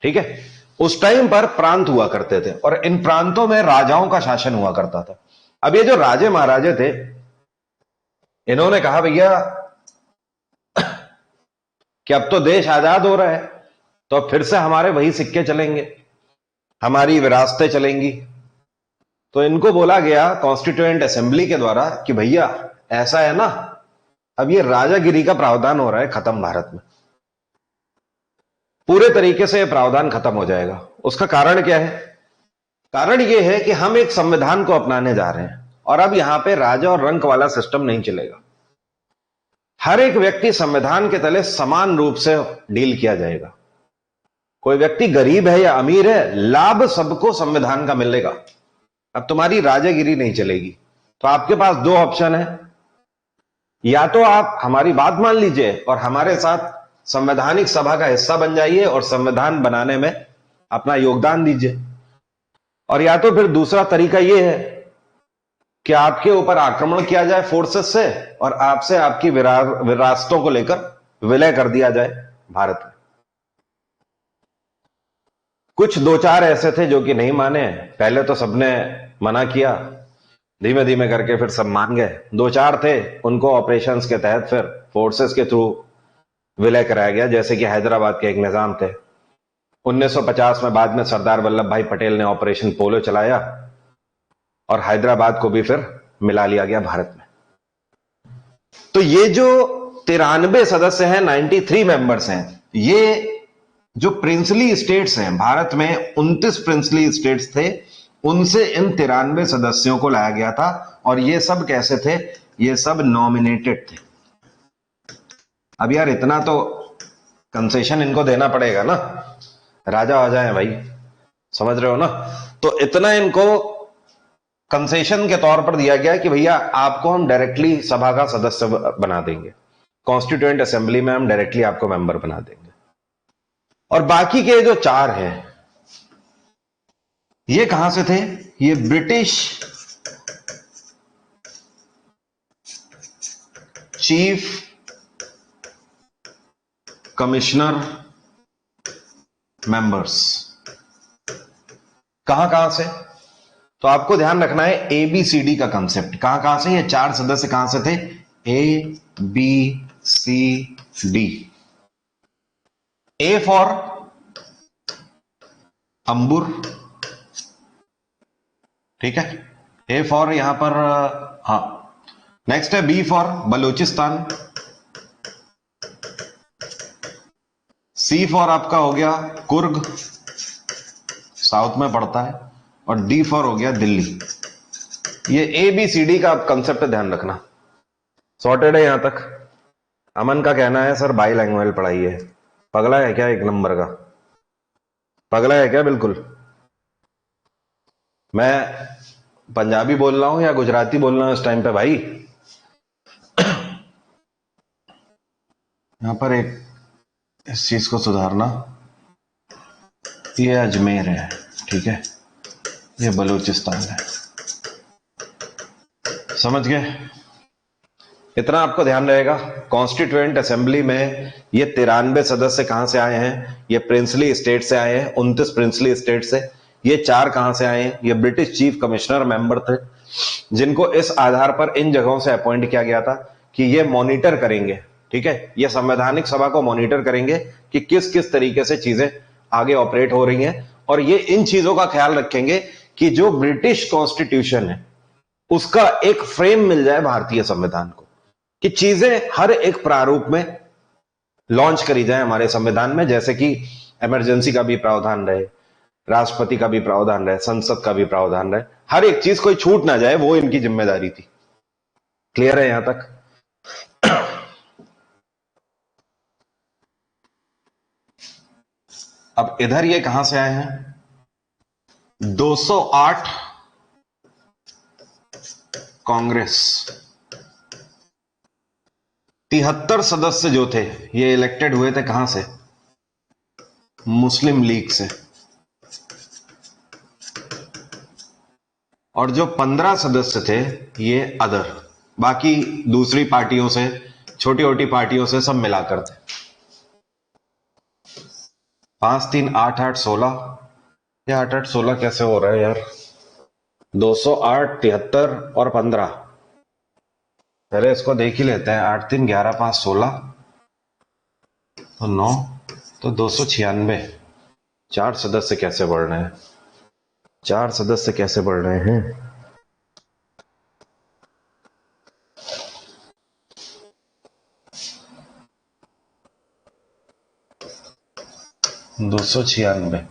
ठीक है, उस टाइम पर प्रांत हुआ करते थे और इन प्रांतों में राजाओं का शासन हुआ करता था। अब ये जो राजे महाराजे थे, इन्होंने कहा भैया कि अब तो देश आजाद हो रहा है, तो अब फिर से हमारे वही सिक्के चलेंगे, हमारी विरासतें चलेंगी। तो इनको बोला गया कॉन्स्टिट्यूएंट असेंबली के द्वारा कि भैया ऐसा है ना, अब ये राजागिरी का प्रावधान हो रहा है खत्म भारत में, पूरे तरीके से प्रावधान खत्म हो जाएगा। उसका कारण क्या है? कारण यह है कि हम एक संविधान को अपनाने जा रहे हैं और अब यहां पे राजा और रंक वाला सिस्टम नहीं चलेगा। हर एक व्यक्ति संविधान के तले समान रूप से डील किया जाएगा। कोई व्यक्ति गरीब है या अमीर है, लाभ सबको संविधान का मिलेगा। अब तुम्हारी राजागिरी नहीं चलेगी। तो आपके पास दो ऑप्शन है, या तो आप हमारी बात मान लीजिए और हमारे साथ संवैधानिक सभा का हिस्सा बन जाइए और संविधान बनाने में अपना योगदान दीजिए, और या तो फिर दूसरा तरीका यह है कि आपके ऊपर आक्रमण किया जाए फोर्सेस से और आपसे आपकी विरासतों को लेकर विलय कर दिया जाए भारत में। कुछ दो चार ऐसे थे जो कि नहीं माने। पहले तो सबने मना किया, धीमे धीमे करके फिर सब मान गए। दो चार थे, उनको ऑपरेशंस के तहत फिर फोर्सेस के थ्रू विलय कराया गया, जैसे कि हैदराबाद के एक निजाम थे। 1950 में बाद में सरदार वल्लभ भाई पटेल ने ऑपरेशन पोलो चलाया और हैदराबाद को भी फिर मिला लिया गया भारत में। तो ये जो 93 सदस्य हैं, 93 मेंबर्स हैं, ये जो प्रिंसली स्टेट्स हैं भारत में, 29 प्रिंसली स्टेट्स थे, उनसे इन 93 सदस्यों को लाया गया था। और ये सब कैसे थे? ये सब नॉमिनेटेड थे। अब यार इतना तो कंसेशन इनको देना पड़ेगा ना, राजा आ जाए भाई, समझ रहे हो ना? तो इतना इनको कंसेशन के तौर पर दिया गया कि भैया आपको हम डायरेक्टली सभा का सदस्य बना देंगे, कॉन्स्टिट्यूएंट असेंबली में हम डायरेक्टली आपको मेंबर बना देंगे। और बाकी के जो चार हैं, ये कहां से थे? ये ब्रिटिश चीफ कमिश्नर मेंबर्स। कहां कहां से? तो आपको ध्यान रखना है ABCD का कंसेप्ट। कहां कहां से? ये चार सदस्य कहां से थे? ABCD। A फॉर अंबुर, ठीक है, A फॉर यहां पर, हाँ। नेक्स्ट है B for Balochistan, C for आपका हो गया कुर्ग, साउथ में पड़ता है, और D फॉर हो गया दिल्ली। ये ABCD का कंसेप्ट ध्यान रखना। सॉर्टेड है यहां तक? अमन का कहना है सर बाई लैंग्वेज पढ़ाइए। पगला है क्या? एक नंबर का पगला है क्या? बिल्कुल। मैं पंजाबी बोल रहा हूं या गुजराती बोल रहा हूं इस टाइम पे भाई? यहां पर एक इस चीज को सुधारना। ये अजमेर है, ठीक है, ये बलूचिस्तान है, समझ गए? इतना आपको ध्यान रहेगा। कॉन्स्टिट्यूएंट असेंबली में ये 93 सदस्य कहां से आए हैं? ये प्रिंसली स्टेट से आए हैं, 29 प्रिंसली स्टेट से। ये चार कहां से आए हैं? ये ब्रिटिश चीफ कमिश्नर मेंबर थे, जिनको इस आधार पर इन जगहों से अपॉइंट किया गया था कि ये मॉनिटर करेंगे, ठीक है, ये संवैधानिक सभा को मॉनिटर करेंगे कि किस किस तरीके से चीजें आगे ऑपरेट हो रही हैं, और ये इन चीजों का ख्याल रखेंगे कि जो ब्रिटिश कॉन्स्टिट्यूशन है उसका एक फ्रेम मिल जाए भारतीय संविधान को, कि चीजें हर एक प्रारूप में लॉन्च करी जाए हमारे संविधान में, जैसे कि इमरजेंसी का भी प्रावधान रहे, राष्ट्रपति का भी प्रावधान रहे, संसद का भी प्रावधान रहे, हर एक चीज कोई छूट ना जाए, वो इनकी जिम्मेदारी थी। क्लियर है यहां तक? अब इधर ये कहां से आए हैं? 208 कांग्रेस, 73 सदस्य जो थे ये इलेक्टेड हुए थे कहां से? मुस्लिम लीग से। और जो 15 सदस्य थे ये अदर, बाकी दूसरी पार्टियों से, छोटी छोटी पार्टियों से सब मिलाकर थे। 5 3 8 8 16, ये 8 8 16 कैसे हो रहा है यार? 208 73 और 15, पहले इसको देख ही लेते हैं। 8 3 11 5 16 तो 9, तो 296। 4 सदस्य कैसे बढ़ रहे हैं? 4 सदस्य कैसे बढ़ रहे हैं? 296।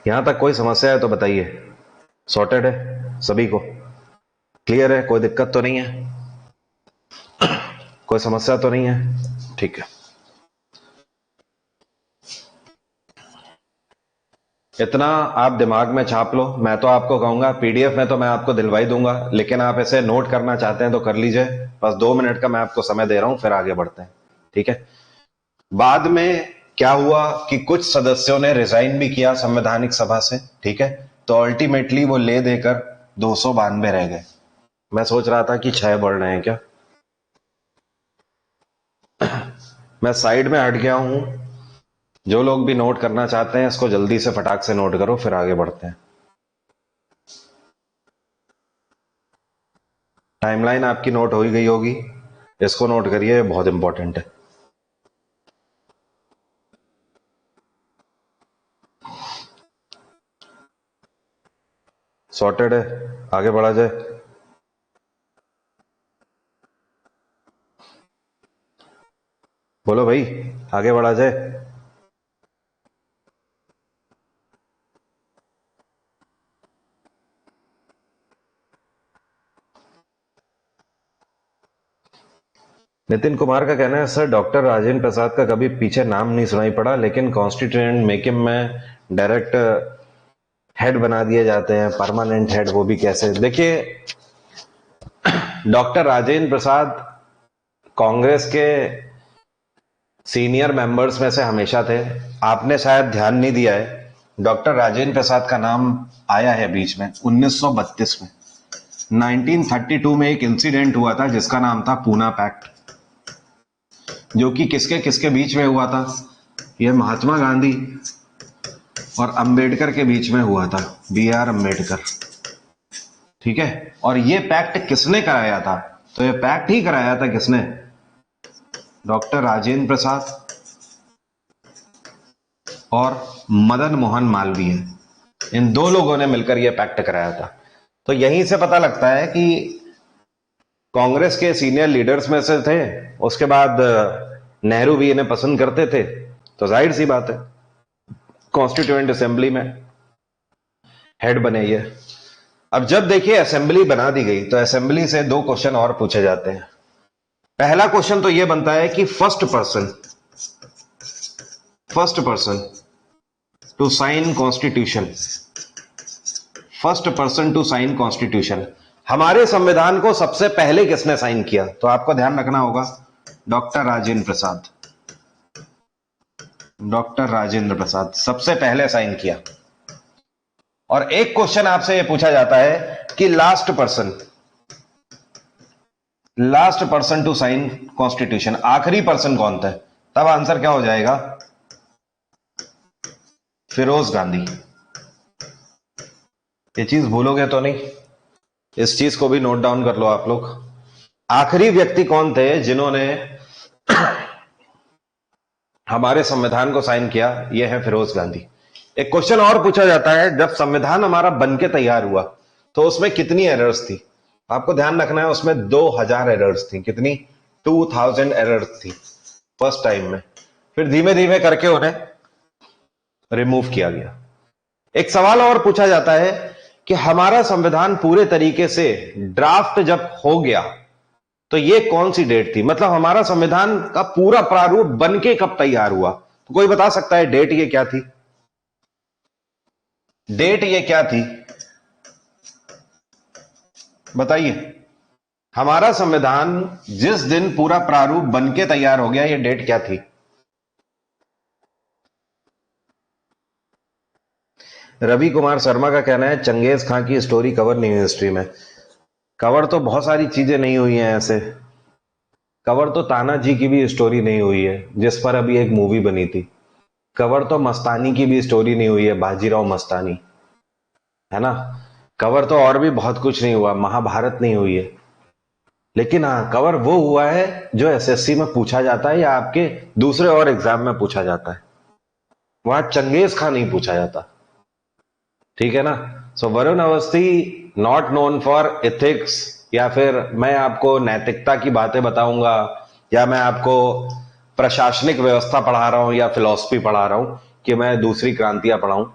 यहां तक कोई समस्या है तो बताइए। सॉर्टेड है सभी को? क्लियर है? कोई दिक्कत तो नहीं है? कोई समस्या तो नहीं है? ठीक है। इतना आप दिमाग में छाप लो। मैं तो आपको कहूंगा पीडीएफ में तो मैं आपको दिलवाई दूंगा, लेकिन आप ऐसे नोट करना चाहते हैं तो कर लीजिए। बस 2 मिनट का मैं आपको समय दे रहा हूं, फिर आगे बढ़ते हैं। ठीक है। बाद में क्या हुआ कि कुछ सदस्यों ने रिजाइन भी किया संवैधानिक सभा से। ठीक है। तो अल्टीमेटली वो ले देकर 292 रह गए। मैं सोच रहा था कि 6 बढ़ रहे हैं क्या। मैं साइड में हट गया हूं। जो लोग भी नोट करना चाहते हैं इसको जल्दी से फटाक से नोट करो, फिर आगे बढ़ते हैं। टाइमलाइन आपकी नोट हो ही गई होगी, इसको नोट करिए, बहुत इंपॉर्टेंट है। सॉर्टेड है, आगे बढ़ा जाए। बोलो भाई, आगे बढ़ा जाए। नितिन कुमार का कहना है सर डॉक्टर राजेंद्र प्रसाद का कभी पीछे नाम नहीं सुनाई पड़ा, लेकिन कॉन्स्टिट्यूएंट मेकिंग में डायरेक्ट हेड बना दिए जाते हैं, परमानेंट हेड, वो भी कैसे? देखिए, डॉक्टर राजेंद्र प्रसाद कांग्रेस के सीनियर मेंबर्स में से हमेशा थे। आपने शायद ध्यान नहीं दिया है, डॉक्टर राजेंद्र प्रसाद का नाम आया है बीच में 1932 में। 1932 में एक इंसिडेंट हुआ था जिसका नाम था पूना पैक्ट, जो कि किसके किसके बीच में हुआ था? यह महात्मा गांधी और अंबेडकर के बीच में हुआ था, बी आर अंबेडकर। ठीक है। और ये पैक्ट किसने कराया था? तो ये पैक्ट ही कराया था किसने? डॉक्टर राजेंद्र प्रसाद और मदन मोहन मालवीय, इन दो लोगों ने मिलकर यह पैक्ट कराया था। तो यहीं से पता लगता है कि कांग्रेस के सीनियर लीडर्स में से थे। उसके बाद नेहरू भी इन्हें पसंद करते थे, तो जाहिर सी बात है कॉन्स्टिट्यूएंट असेंबली में हेड बने ये। अब जब देखिए असेंबली बना दी गई तो असेंबली से 2 क्वेश्चन और पूछे जाते हैं। पहला क्वेश्चन तो यह बनता है कि first person to sign constitution, first person to sign constitution, हमारे संविधान को सबसे पहले किसने साइन किया? तो आपको ध्यान रखना होगा डॉक्टर राजेंद्र प्रसाद। डॉक्टर राजेंद्र प्रसाद सबसे पहले साइन किया। और एक क्वेश्चन आपसे यह पूछा जाता है कि last person to sign constitution, आखिरी पर्सन कौन था? तब आंसर क्या हो जाएगा? फिरोज गांधी। ये चीज भूलोगे तो नहीं, इस चीज को भी नोट डाउन कर लो आप लोग। आखिरी व्यक्ति कौन थे जिन्होंने हमारे संविधान को साइन किया? यह है फिरोज गांधी। एक क्वेश्चन और पूछा जाता है, जब संविधान हमारा बनके तैयार हुआ तो उसमें कितनी एरर्स थी? आपको ध्यान रखना है, उसमें 2000 एरर्स थी। कितनी? 2000 एरर्स थी फर्स्ट टाइम में। फिर धीमे धीमे करके उन्हें रिमूव किया गया। एक सवाल और पूछा जाता है कि हमारा संविधान पूरे तरीके से ड्राफ्ट जब हो गया तो ये कौन सी डेट थी? मतलब हमारा संविधान का पूरा प्रारूप बनके कब तैयार हुआ? तो कोई बता सकता है डेट ये क्या थी? डेट ये क्या थी? बताइए। हमारा संविधान जिस दिन पूरा प्रारूप बनके तैयार हो गया, ये डेट क्या थी? रवि कुमार शर्मा का कहना है चंगेज खां की स्टोरी कवर नहीं हुई हिस्ट्री में। कवर तो बहुत सारी चीजें नहीं हुई हैं ऐसे। कवर तो तानाजी की भी स्टोरी नहीं हुई है, जिस पर अभी एक मूवी बनी थी। कवर तो मस्तानी की भी स्टोरी नहीं हुई है, बाजीराव मस्तानी, है ना। कवर तो और भी बहुत कुछ नहीं हुआ, महाभारत नहीं हुई है। लेकिन हाँ, कवर वो हुआ है जो एसएससी में पूछा जाता है या आपके दूसरे और एग्जाम में पूछा जाता है। वहां चंगेज खां नहीं पूछा जाता, ठीक है ना। So Varun Awasthi not known for ethics, या फिर मैं आपको नैतिकता की बातें बताऊंगा, या मैं आपको प्रशासनिक व्यवस्था पढ़ा रहा हूं या फिलॉसफी पढ़ा रहा हूं कि मैं दूसरी क्रांतियां पढ़ाऊं।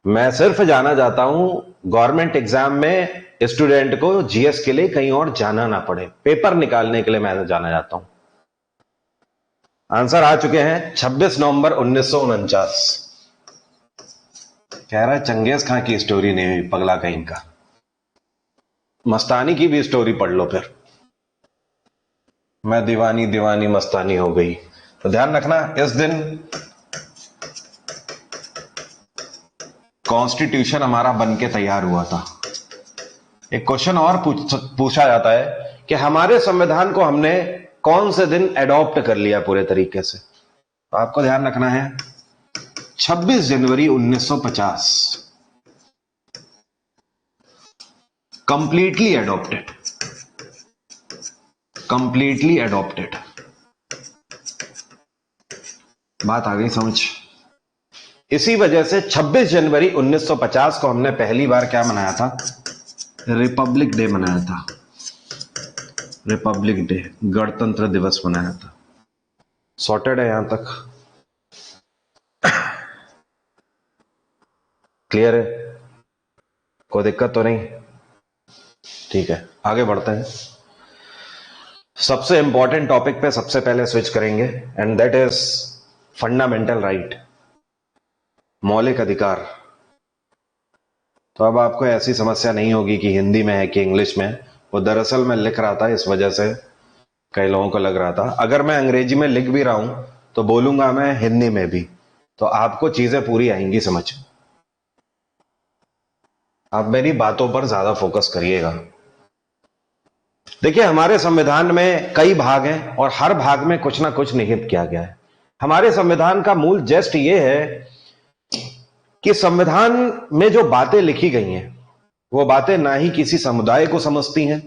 मैं सिर्फ जाना चाहता हूं गवर्नमेंट एग्जाम में स्टूडेंट को जीएस के लिए कहीं और जाना ना पड़े, पेपर निकालने के लिए मैं जाना चाहता हूं। आंसर आ चुके हैं 26 नवंबर 1949। कह रहा है चंगेज खां की स्टोरी नहीं हुई, पगला कहीं का। मस्तानी की भी स्टोरी पढ़ लो फिर। मैं दीवानी दीवानी मस्तानी हो गई। तो ध्यान रखना, इस दिन कॉन्स्टिट्यूशन हमारा बन के तैयार हुआ था। एक क्वेश्चन और पूछा जाता है कि हमारे संविधान को हमने कौन से दिन एडॉप्ट कर लिया पूरे तरीके से। तो आपको ध्यान रखना है 26 जनवरी 1950। Completely adopted, completely adopted. बात आ गई समझ। इसी वजह से 26 जनवरी 1950 को हमने पहली बार क्या मनाया था? रिपब्लिक डे मनाया था। रिपब्लिक डे, गणतंत्र दिवस मनाया था। सॉर्टेड है यहां तक? क्लियर है? कोई दिक्कत तो नहीं? ठीक है, आगे बढ़ते हैं। सबसे इंपॉर्टेंट टॉपिक पे सबसे पहले स्विच करेंगे, and that is fundamental right, मौलिक अधिकार। तो अब आपको ऐसी समस्या नहीं होगी कि हिंदी में है कि इंग्लिश में। वो दरअसल मैं लिख रहा था, इस वजह से कई लोगों को लग रहा था। अगर मैं अंग्रेजी में लिख भी रहा हूं तो बोलूंगा मैं हिंदी में भी, तो आपको चीजें पूरी आएंगी समझ। आप मेरी बातों पर ज्यादा फोकस करिएगा। देखिए, हमारे संविधान में कई भाग हैं और हर भाग में कुछ ना कुछ निहित किया गया है। हमारे संविधान का मूल जस्ट ये है कि संविधान में जो बातें लिखी गई हैं वो बातें ना ही किसी समुदाय को समझती हैं,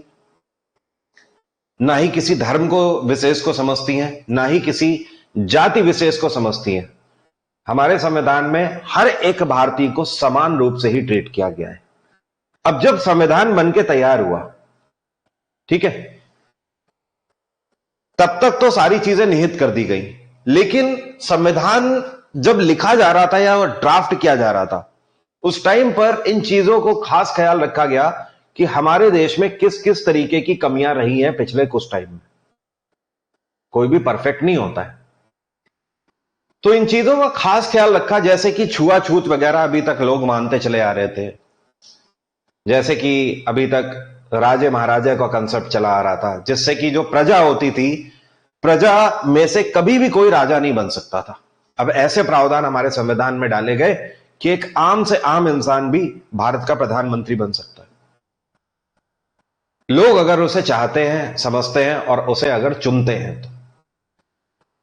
ना ही किसी धर्म को विशेष को समझती हैं, ना ही किसी जाति विशेष को समझती हैं। हमारे संविधान में हर एक भारतीय को समान रूप से ही ट्रीट किया गया है। अब जब संविधान बनके तैयार हुआ, ठीक है, तब तक तो सारी चीजें निहित कर दी गई, लेकिन संविधान जब लिखा जा रहा था या ड्राफ्ट किया जा रहा था, उस टाइम पर इन चीजों को खास ख्याल रखा गया कि हमारे देश में किस किस तरीके की कमियां रही हैं पिछले कुछ टाइम में। कोई भी परफेक्ट नहीं होता है, तो इन चीजों का खास ख्याल रखा। जैसे कि छुआछूत वगैरह अभी तक लोग मानते चले आ रहे थे, जैसे कि अभी तक राजे महाराजा का कंसेप्ट चला आ रहा था, जिससे कि जो प्रजा होती थी, प्रजा में से कभी भी कोई राजा नहीं बन सकता था। अब ऐसे प्रावधान हमारे संविधान में डाले गए कि एक आम से आम इंसान भी भारत का प्रधानमंत्री बन सकता है, लोग अगर उसे चाहते हैं, समझते हैं और उसे अगर चुनते हैं तो।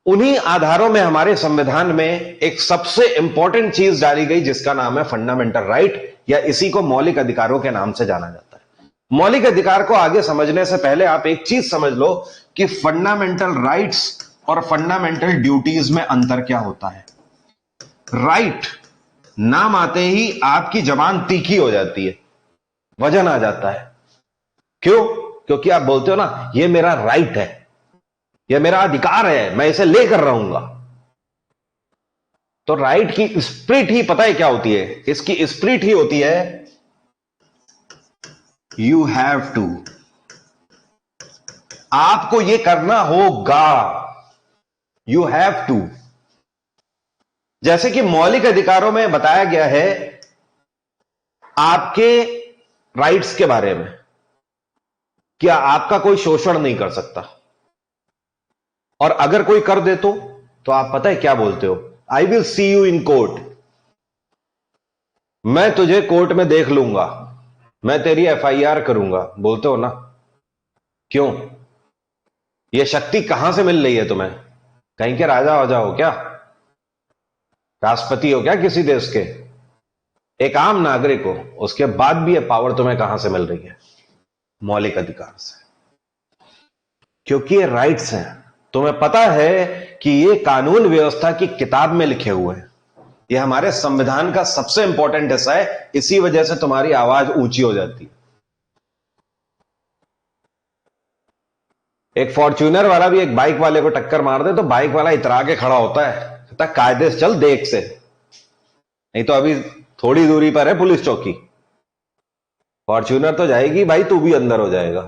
उन्हीं आधारों में हमारे संविधान में एक सबसे इंपॉर्टेंट चीज डाली गई जिसका नाम है फंडामेंटल राइट, या इसी को मौलिक अधिकारों के नाम से जाना जाता है। मौलिक अधिकार को आगे समझने से पहले आप एक चीज समझ लो कि फंडामेंटल राइट्स और फंडामेंटल ड्यूटीज में अंतर क्या होता है। राइट नाम आते ही आपकी जबान तीखी हो जाती है, वजन आ जाता है। क्यों? क्योंकि आप बोलते हो ना, यह मेरा राइट है, यह मेरा अधिकार है, मैं इसे लेकर रहूंगा। तो राइट की स्पिरिट ही पता है क्या होती है? इसकी स्पिरिट ही होती है यू हैव टू, आपको यह करना होगा, यू हैव टू। जैसे कि मौलिक अधिकारों में बताया गया है आपके राइट्स के बारे में, कि आपका कोई शोषण नहीं कर सकता, और अगर कोई कर दे तो आप पता है क्या बोलते हो? I will see you in court. मैं तुझे कोर्ट में देख लूंगा, मैं तेरी एफआईआर करूंगा, बोलते हो ना? क्यों? यह शक्ति कहां से मिल रही है तुम्हें? कहीं के राजा वाजा हो क्या? राष्ट्रपति हो क्या किसी देश के? एक आम नागरिक हो, उसके बाद भी यह पावर तुम्हें कहां से मिल रही है? मौलिक अधिकार से, क्योंकि ये राइट्स हैं। तुम्हें पता है कि ये कानून व्यवस्था की किताब में लिखे हुए हैं, ये हमारे संविधान का सबसे इंपॉर्टेंट हिस्सा है, इसी वजह से तुम्हारी आवाज ऊंची हो जाती है। एक फॉर्च्यूनर वाला भी एक बाइक वाले को टक्कर मार दे तो बाइक वाला इतरा के खड़ा होता है, कहता कायदे से चल, देख से, नहीं तो अभी थोड़ी दूरी पर है पुलिस चौकी। फॉर्च्यूनर तो जाएगी भाई, तू भी अंदर हो जाएगा,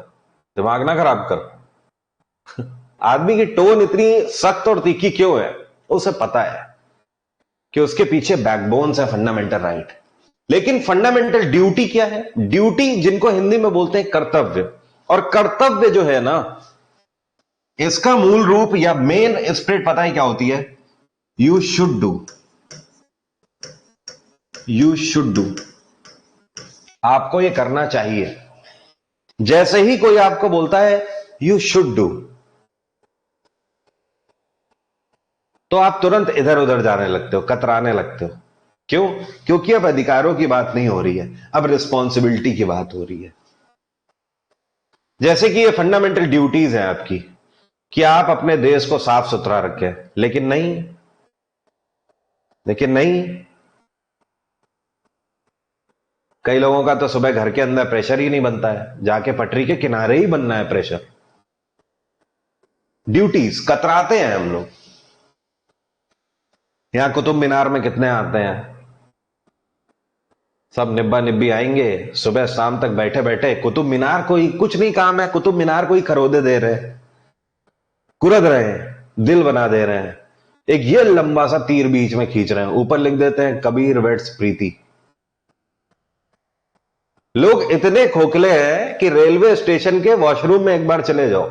दिमाग ना खराब कर। आदमी की टोन इतनी सख्त और तीखी क्यों है? उसे पता है कि उसके पीछे बैकबोन्स है फंडामेंटल राइट। लेकिन फंडामेंटल ड्यूटी क्या है? ड्यूटी जिनको हिंदी में बोलते हैं कर्तव्य, और कर्तव्य जो है ना, इसका मूल रूप या मेन स्पिरिट पता है क्या होती है? You should do, you should do, आपको ये करना चाहिए। जैसे ही कोई आपको बोलता है यू शुड डू, तो आप तुरंत इधर उधर जाने लगते हो, कतराने लगते हो। क्यों? क्योंकि अब अधिकारों की बात नहीं हो रही है, अब रिस्पॉन्सिबिलिटी की बात हो रही है। जैसे कि ये फंडामेंटल ड्यूटीज हैं आपकी कि आप अपने देश को साफ सुथरा रखें, लेकिन नहीं, कई लोगों का तो सुबह घर के अंदर प्रेशर ही नहीं बनता है, जाके पटरी के किनारे ही बनना है प्रेशर। ड्यूटीज, कतराते हैं हम लोग। यहां कुतुब मीनार में कितने आते हैं, सब निब्बा निब्बी आएंगे, सुबह शाम तक बैठे बैठे कुतुब मीनार को ही कुछ नहीं काम है, कुतुब मीनार को ही खरोदे दे रहे, कुरद रहे हैं, दिल बना दे रहे हैं, एक ये लंबा सा तीर बीच में खींच रहे हैं, ऊपर लिख देते हैं कबीर वेट्स प्रीति। लोग इतने खोखले हैं कि रेलवे स्टेशन के वॉशरूम में एक बार चले जाओ,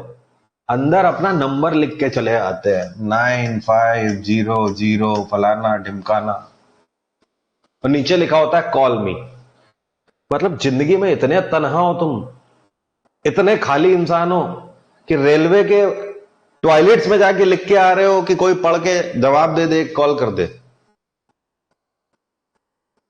अंदर अपना नंबर लिख के चले आते हैं, 9500 फलाना ढिमकाना, और नीचे लिखा होता है कॉल मी। मतलब जिंदगी में इतने तन्हा हो तुम, इतने खाली इंसान हो कि रेलवे के टॉयलेट्स में जाके लिख के आ रहे हो कि कोई पढ़ के जवाब दे दे, कॉल कर दे।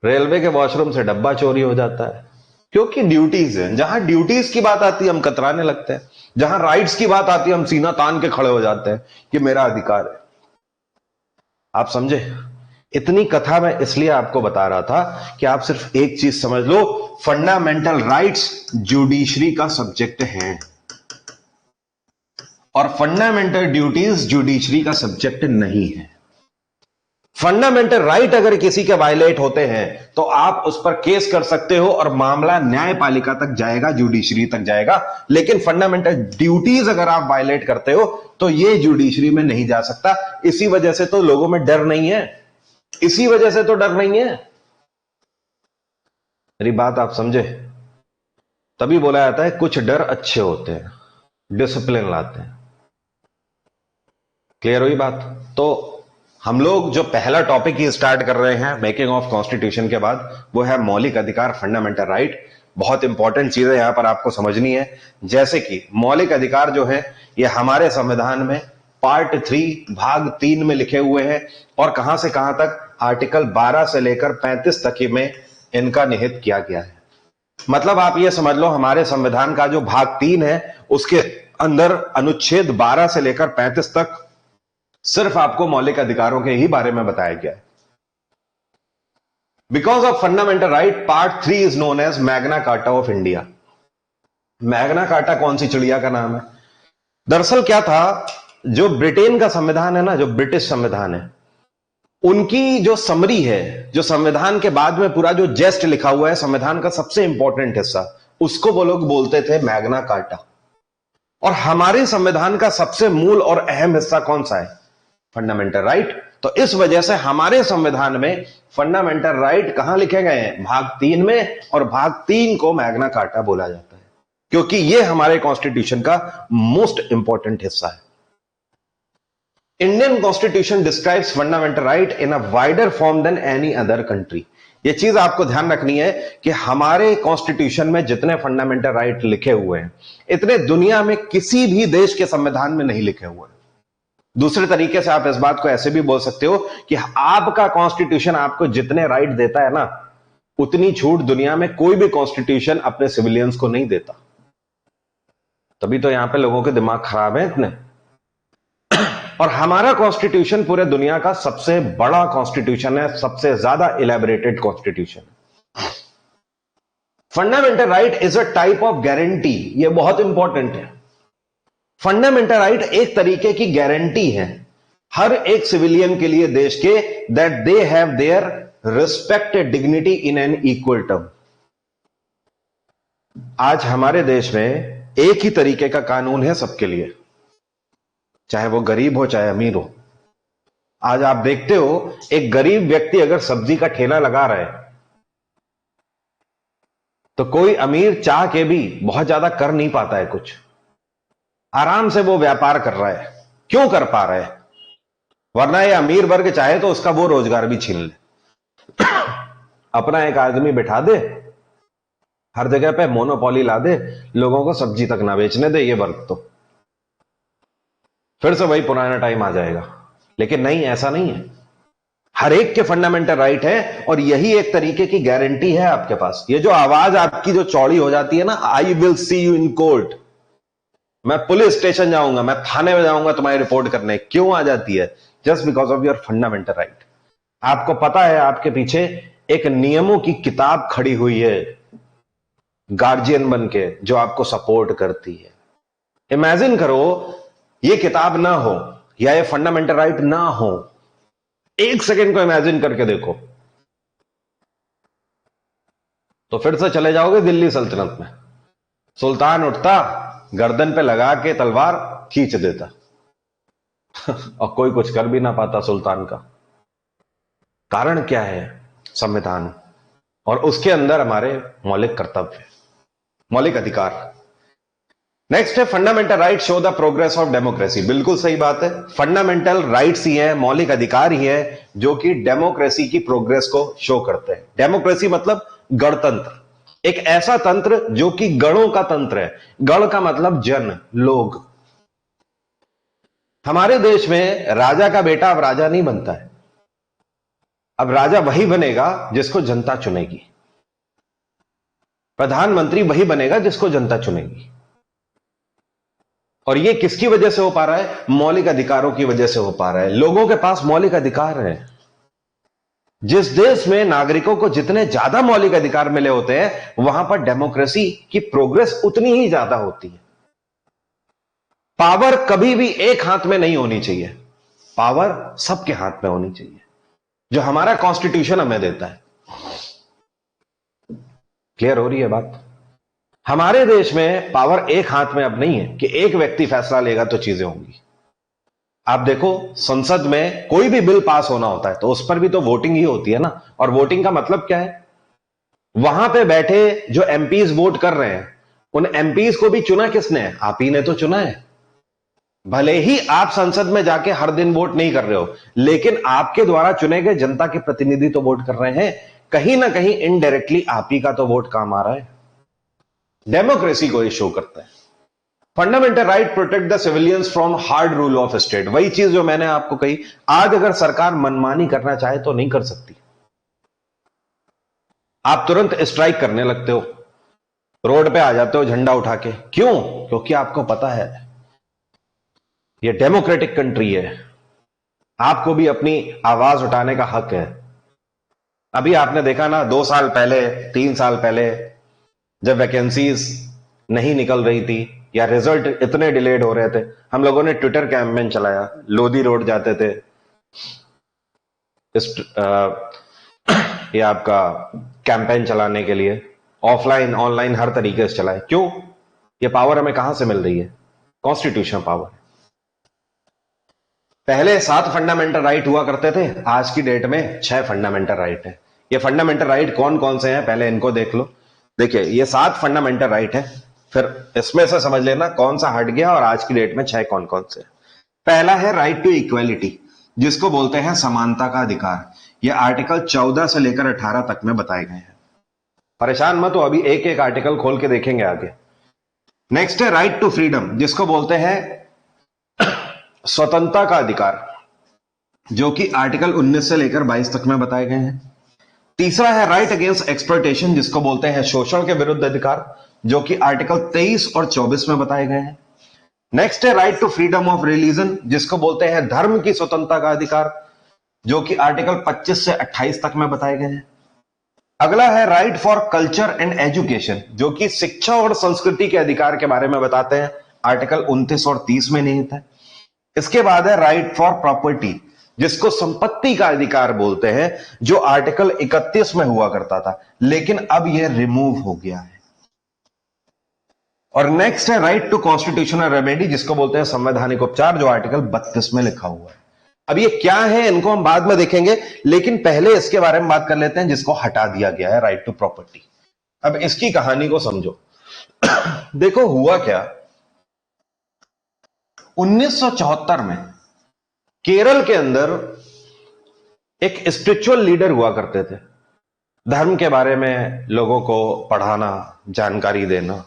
रेलवे के वॉशरूम से डब्बा चोरी हो जाता है, क्योंकि ड्यूटीज है। जहां ड्यूटीज की बात आती है हम कतराने लगते हैं, जहां राइट्स की बात आती है हम सीना तान के खड़े हो जाते हैं कि मेरा अधिकार है। आप समझे? इतनी कथा मैं इसलिए आपको बता रहा था कि आप सिर्फ एक चीज समझ लो, फंडामेंटल राइट्स जुडिशरी का सब्जेक्ट है और फंडामेंटल ड्यूटीज जुडिशरी का सब्जेक्ट नहीं है। फंडामेंटल राइट अगर किसी के वायलेट होते हैं तो आप उस पर केस कर सकते हो और मामला न्यायपालिका तक जाएगा, जुडिशरी तक जाएगा। लेकिन फंडामेंटल ड्यूटीज अगर आप वायलेट करते हो तो ये जुडिशरी में नहीं जा सकता। इसी वजह से तो लोगों में डर नहीं है, इसी वजह से तो डर नहीं है। मेरी बात आप समझे? तभी बोला जाता है कुछ डर अच्छे होते हैं, डिसिप्लिन लाते हैं। क्लियर हुई बात? तो हम लोग जो पहला टॉपिक ही स्टार्ट कर रहे हैं मेकिंग ऑफ कॉन्स्टिट्यूशन के बाद, वो है मौलिक अधिकार, फंडामेंटल राइट। बहुत इंपॉर्टेंट चीजें यहां पर आपको समझनी है। जैसे कि मौलिक अधिकार जो है ये हमारे संविधान में पार्ट 3 भाग 3 में लिखे हुए हैं, और कहां से कहां तक? आर्टिकल 12 से लेकर 35 तक में इनका निहित किया गया है। मतलब आप ये समझ लो, हमारे संविधान का जो भाग 3 है उसके अंदर अनुच्छेद 12 से लेकर 35 तक सिर्फ आपको मौलिक अधिकारों के ही बारे में बताया गया है। Because of fundamental right, part 3 is known as Magna Carta of India. Magna Carta कौन सी चिड़िया का नाम है? दरअसल क्या था, जो ब्रिटेन का संविधान है ना, जो ब्रिटिश संविधान है, उनकी जो समरी है, जो संविधान के बाद में पूरा जो जेस्ट लिखा हुआ है, संविधान का सबसे इंपॉर्टेंट हिस्सा, उसको वो लोग बोलते थे मैग्ना कार्टा। और हमारे संविधान का सबसे मूल और अहम हिस्सा कौन सा है? Fundamental right. तो इस वजह से हमारे संविधान में फंडामेंटल राइट कहां लिखे गए हैं? भाग 3 में, और भाग 3 को मैग्ना कार्टा बोला जाता है। क्योंकि ये हमारे कॉन्स्टिट्यूशन का मोस्ट इंपॉर्टेंट हिस्सा है। Indian constitution describes fundamental right in a wider form than any other country. ये चीज आपको ध्यान रखनी है कि हमारे कॉन्स्टिट्यूशन में जितने फंडामेंटल राइट लिखे हुए हैं, इतने दुनिया में किसी भी देश के संविधान में नहीं लिखे हुए हैं। दूसरे तरीके से आप इस बात को ऐसे भी बोल सकते हो कि आपका कॉन्स्टिट्यूशन आपको जितने राइट देता है ना, उतनी छूट दुनिया में कोई भी कॉन्स्टिट्यूशन अपने सिविलियंस को नहीं देता। तभी तो यहां पे लोगों के दिमाग खराब है इतने। और हमारा कॉन्स्टिट्यूशन पूरे दुनिया का सबसे बड़ा कॉन्स्टिट्यूशन है, सबसे ज्यादा elaborated constitution. Fundamental right is a type of guarantee. यह बहुत इंपॉर्टेंट है। फंडामेंटल राइट एक तरीके की गारंटी है हर एक सिविलियन के लिए देश के, that they have their respect dignity in an equal term. आज हमारे देश में एक ही तरीके का कानून है सबके लिए, चाहे वो गरीब हो चाहे अमीर हो। आज आप देखते हो एक गरीब व्यक्ति अगर सब्जी का ठेला लगा रहा है तो कोई अमीर चाह के भी बहुत ज्यादा कर नहीं पाता है कुछ, आराम से वो व्यापार कर रहा है। क्यों कर पा रहा है? वरना ये अमीर वर्ग चाहे तो उसका वो रोजगार भी छीन ले। अपना एक आदमी बिठा दे, हर जगह पे मोनोपोली ला दे, लोगों को सब्जी तक ना बेचने दे ये वर्ग, तो फिर से वही पुराना टाइम आ जाएगा। लेकिन नहीं, ऐसा नहीं है। हर एक के फंडामेंटल राइट है और यही एक तरीके की गारंटी है आपके पास। ये जो आवाज आपकी जो चौड़ी हो जाती है ना, I will see you in court, मैं पुलिस स्टेशन जाऊंगा, मैं थाने में जाऊंगा तुम्हारी रिपोर्ट करने, क्यों आ जाती है? Just because of your fundamental right. आपको पता है आपके पीछे एक नियमों की किताब खड़ी हुई है गार्जियन बन के, जो आपको सपोर्ट करती है। इमेजिन करो ये किताब ना हो या ये फंडामेंटल राइट ना हो, एक सेकंड को इमेजिन करके देखो, तो फिर से चले जाओगे दिल्ली सल्तनत में। सुल्तान उठता, गर्दन पे लगा के तलवार खींच देता और कोई कुछ कर भी ना पाता सुल्तान का। कारण क्या है? संविधान, और उसके अंदर हमारे मौलिक कर्तव्य, मौलिक अधिकार। नेक्स्ट है fundamental right show the progress of democracy. बिल्कुल सही बात है, फंडामेंटल राइट्स ही है, मौलिक अधिकार ही है जो कि डेमोक्रेसी की प्रोग्रेस को शो करते हैं। डेमोक्रेसी मतलब गणतंत्र, एक ऐसा तंत्र जो कि गणों का तंत्र है। गण का मतलब जन, लोग। हमारे देश में राजा का बेटा अब राजा नहीं बनता है। अब राजा वही बनेगा जिसको जनता चुनेगी, प्रधानमंत्री वही बनेगा जिसको जनता चुनेगी। और ये किसकी वजह से हो पा रहा है? मौलिक अधिकारों की वजह से हो पा रहा है। लोगों के पास मौलिक अधिकार है। जिस देश में नागरिकों को जितने ज्यादा मौलिक अधिकार मिले होते हैं, वहां पर डेमोक्रेसी की प्रोग्रेस उतनी ही ज्यादा होती है। पावर कभी भी एक हाथ में नहीं होनी चाहिए, पावर सबके हाथ में होनी चाहिए, जो हमारा कॉन्स्टिट्यूशन हमें देता है। क्लियर हो रही है बात? हमारे देश में पावर एक हाथ में अब नहीं है कि एक व्यक्ति फैसला लेगा तो चीजें होंगी। आप देखो, संसद में कोई भी बिल पास होना होता है तो उस पर भी तो वोटिंग ही होती है ना। और वोटिंग का मतलब क्या है? वहां पे बैठे जो एमपीज वोट कर रहे हैं, उन एमपीज को भी चुना किसने है? आप ही ने तो चुना है। भले ही आप संसद में जाके हर दिन वोट नहीं कर रहे हो, लेकिन आपके द्वारा चुने गए जनता के प्रतिनिधि तो वोट कर रहे हैं। कहीं ना कहीं इनडायरेक्टली आप ही का तो वोट काम आ रहा है। डेमोक्रेसी को ये शो करता है। Fundamental right protect the civilians from hard rule of state. वही चीज जो मैंने आपको कही, आज अगर सरकार मनमानी करना चाहे तो नहीं कर सकती। आप तुरंत स्ट्राइक करने लगते हो, रोड पे आ जाते हो झंडा उठा के। क्यों? क्योंकि आपको पता है ये डेमोक्रेटिक कंट्री है, आपको भी अपनी आवाज उठाने का हक है। अभी आपने देखा ना, 2 साल पहले, 3 साल पहले, जब वैकेंसीज नहीं निकल रही थी या रिजल्ट इतने डिलेड हो रहे थे, हम लोगों ने ट्विटर कैंपेन चलाया। लोधी रोड जाते थे, ये आपका कैंपेन चलाने के लिए, ऑफलाइन ऑनलाइन हर तरीके से चलाए। क्यों? ये पावर हमें कहां से मिल रही है? Constitution power. पहले 7 फंडामेंटल राइट हुआ करते थे, आज की डेट में 6 फंडामेंटल राइट है। ये फंडामेंटल राइट कौन कौन से हैं, पहले इनको देख लो। देखिए, ये 7 फंडामेंटल राइट है। फिर इसमें से समझ लेना कौन सा हट गया और आज की डेट में 6 कौन कौन से। पहला है राइट टू इक्वेलिटी, जिसको बोलते हैं समानता का अधिकार। ये आर्टिकल 14 से लेकर 18 तक में बताए गए हैं। परेशान मत हो, अभी एक एक आर्टिकल खोल के देखेंगे आगे। नेक्स्ट है राइट टू फ्रीडम, जिसको बोलते हैं स्वतंत्रता का अधिकार, जो कि आर्टिकल 19 से लेकर 22 तक में बताए गए हैं। तीसरा है राइट अगेंस्ट एक्सप्लॉयटेशन, जिसको बोलते हैं शोषण के विरुद्ध अधिकार, जो कि आर्टिकल 23 और 24 में बताए गए हैं। नेक्स्ट है right to freedom of religion, जिसको बोलते हैं धर्म की स्वतंत्रता का अधिकार, जो कि आर्टिकल 25 से 28 तक में बताए गए हैं। अगला है right for culture and education, जो कि शिक्षा और संस्कृति के अधिकार के बारे में बताते हैं, आर्टिकल 29 और 30 में निहित है। इसके बाद है राइट फॉर प्रॉपर्टी, जिसको संपत्ति का अधिकार बोलते हैं, जो आर्टिकल 31 में हुआ करता था, लेकिन अब यह रिमूव हो गया है। और नेक्स्ट है राइट टू कॉन्स्टिट्यूशनल रेमेडी, जिसको बोलते हैं संवैधानिक उपचार, जो आर्टिकल 32 में लिखा हुआ है। अब ये क्या है इनको हम बाद में देखेंगे, लेकिन पहले इसके बारे में बात कर लेते हैं जिसको हटा दिया गया है, राइट टू प्रॉपर्टी। अब इसकी कहानी को समझो। देखो हुआ क्या, 1974 में केरल के अंदर एक स्पिरिचुअल लीडर हुआ करते थे, धर्म के बारे में लोगों को पढ़ाना, जानकारी देना,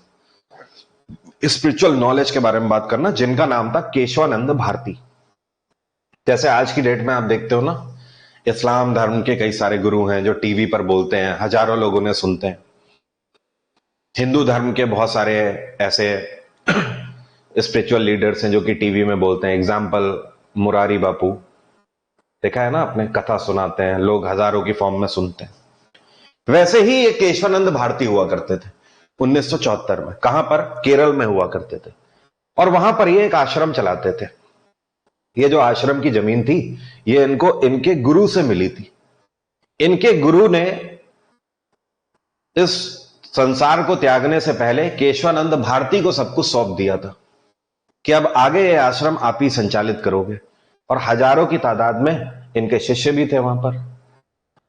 स्पिरिचुअल नॉलेज के बारे में बात करना, जिनका नाम था केशवानंद भारती। जैसे आज की डेट में आप देखते हो ना, इस्लाम धर्म के कई सारे गुरु हैं जो टीवी पर बोलते हैं, हजारों लोग उन्हें सुनते हैं। हिंदू धर्म के बहुत सारे ऐसे स्पिरिचुअल लीडर्स हैं जो कि टीवी में बोलते हैं। एग्जाम्पल मुरारी बापू, देखा है ना आपने, कथा सुनाते हैं, लोग हजारों की फॉर्म में सुनते हैं। वैसे ही ये केशवानंद भारती हुआ करते थे 1974 में। कहां पर? केरल में हुआ करते थे। और वहां पर ये एक आश्रम चलाते थे। ये जो आश्रम की जमीन थी, ये इनको इनके गुरु से मिली थी। इनके गुरु ने इस संसार को त्यागने से पहले केशवानंद भारती को सब कुछ सौंप दिया था कि अब आगे ये आश्रम आप ही संचालित करोगे। और हजारों की तादाद में इनके शिष्य भी थे वहां पर।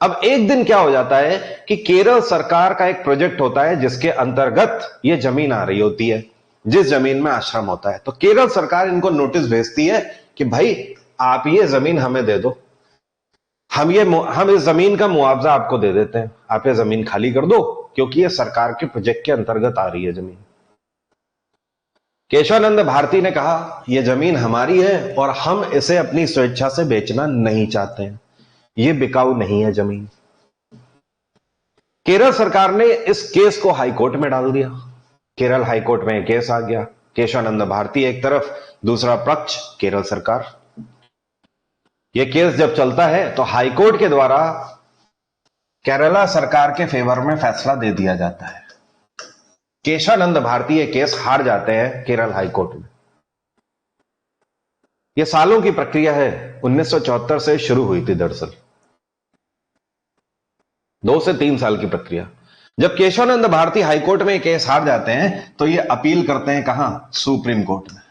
अब एक दिन क्या हो जाता है कि केरल सरकार का एक प्रोजेक्ट होता है जिसके अंतर्गत ये जमीन आ रही होती है, जिस जमीन में आश्रम होता है। तो केरल सरकार इनको नोटिस भेजती है कि भाई आप ये जमीन हमें दे दो, हम इस जमीन का मुआवजा आपको दे देते हैं, आप ये जमीन खाली कर दो, क्योंकि ये सरकार के प्रोजेक्ट के अंतर्गत आ रही है जमीन। केशवानंद भारती ने कहा यह जमीन हमारी है और हम इसे अपनी स्वेच्छा से बेचना नहीं चाहते हैं, यह बिकाऊ नहीं है जमीन। केरल सरकार ने इस केस को हाईकोर्ट में डाल दिया। केरल हाईकोर्ट में केस आ गया, केशवानंद भारती एक तरफ, दूसरा पक्ष केरल सरकार। यह केस जब चलता है तो हाईकोर्ट के द्वारा केरला सरकार के फेवर में फैसला दे दिया जाता है। केशवानंद भारती ये केस हार जाते हैं केरल हाईकोर्ट में। यह सालों की प्रक्रिया है, 1974 से शुरू हुई थी दरअसल, 2 से 3 साल की प्रक्रिया। जब केशवानंद भारती हाईकोर्ट में केस हार जाते हैं तो ये अपील करते हैं कहां? सुप्रीम कोर्ट में।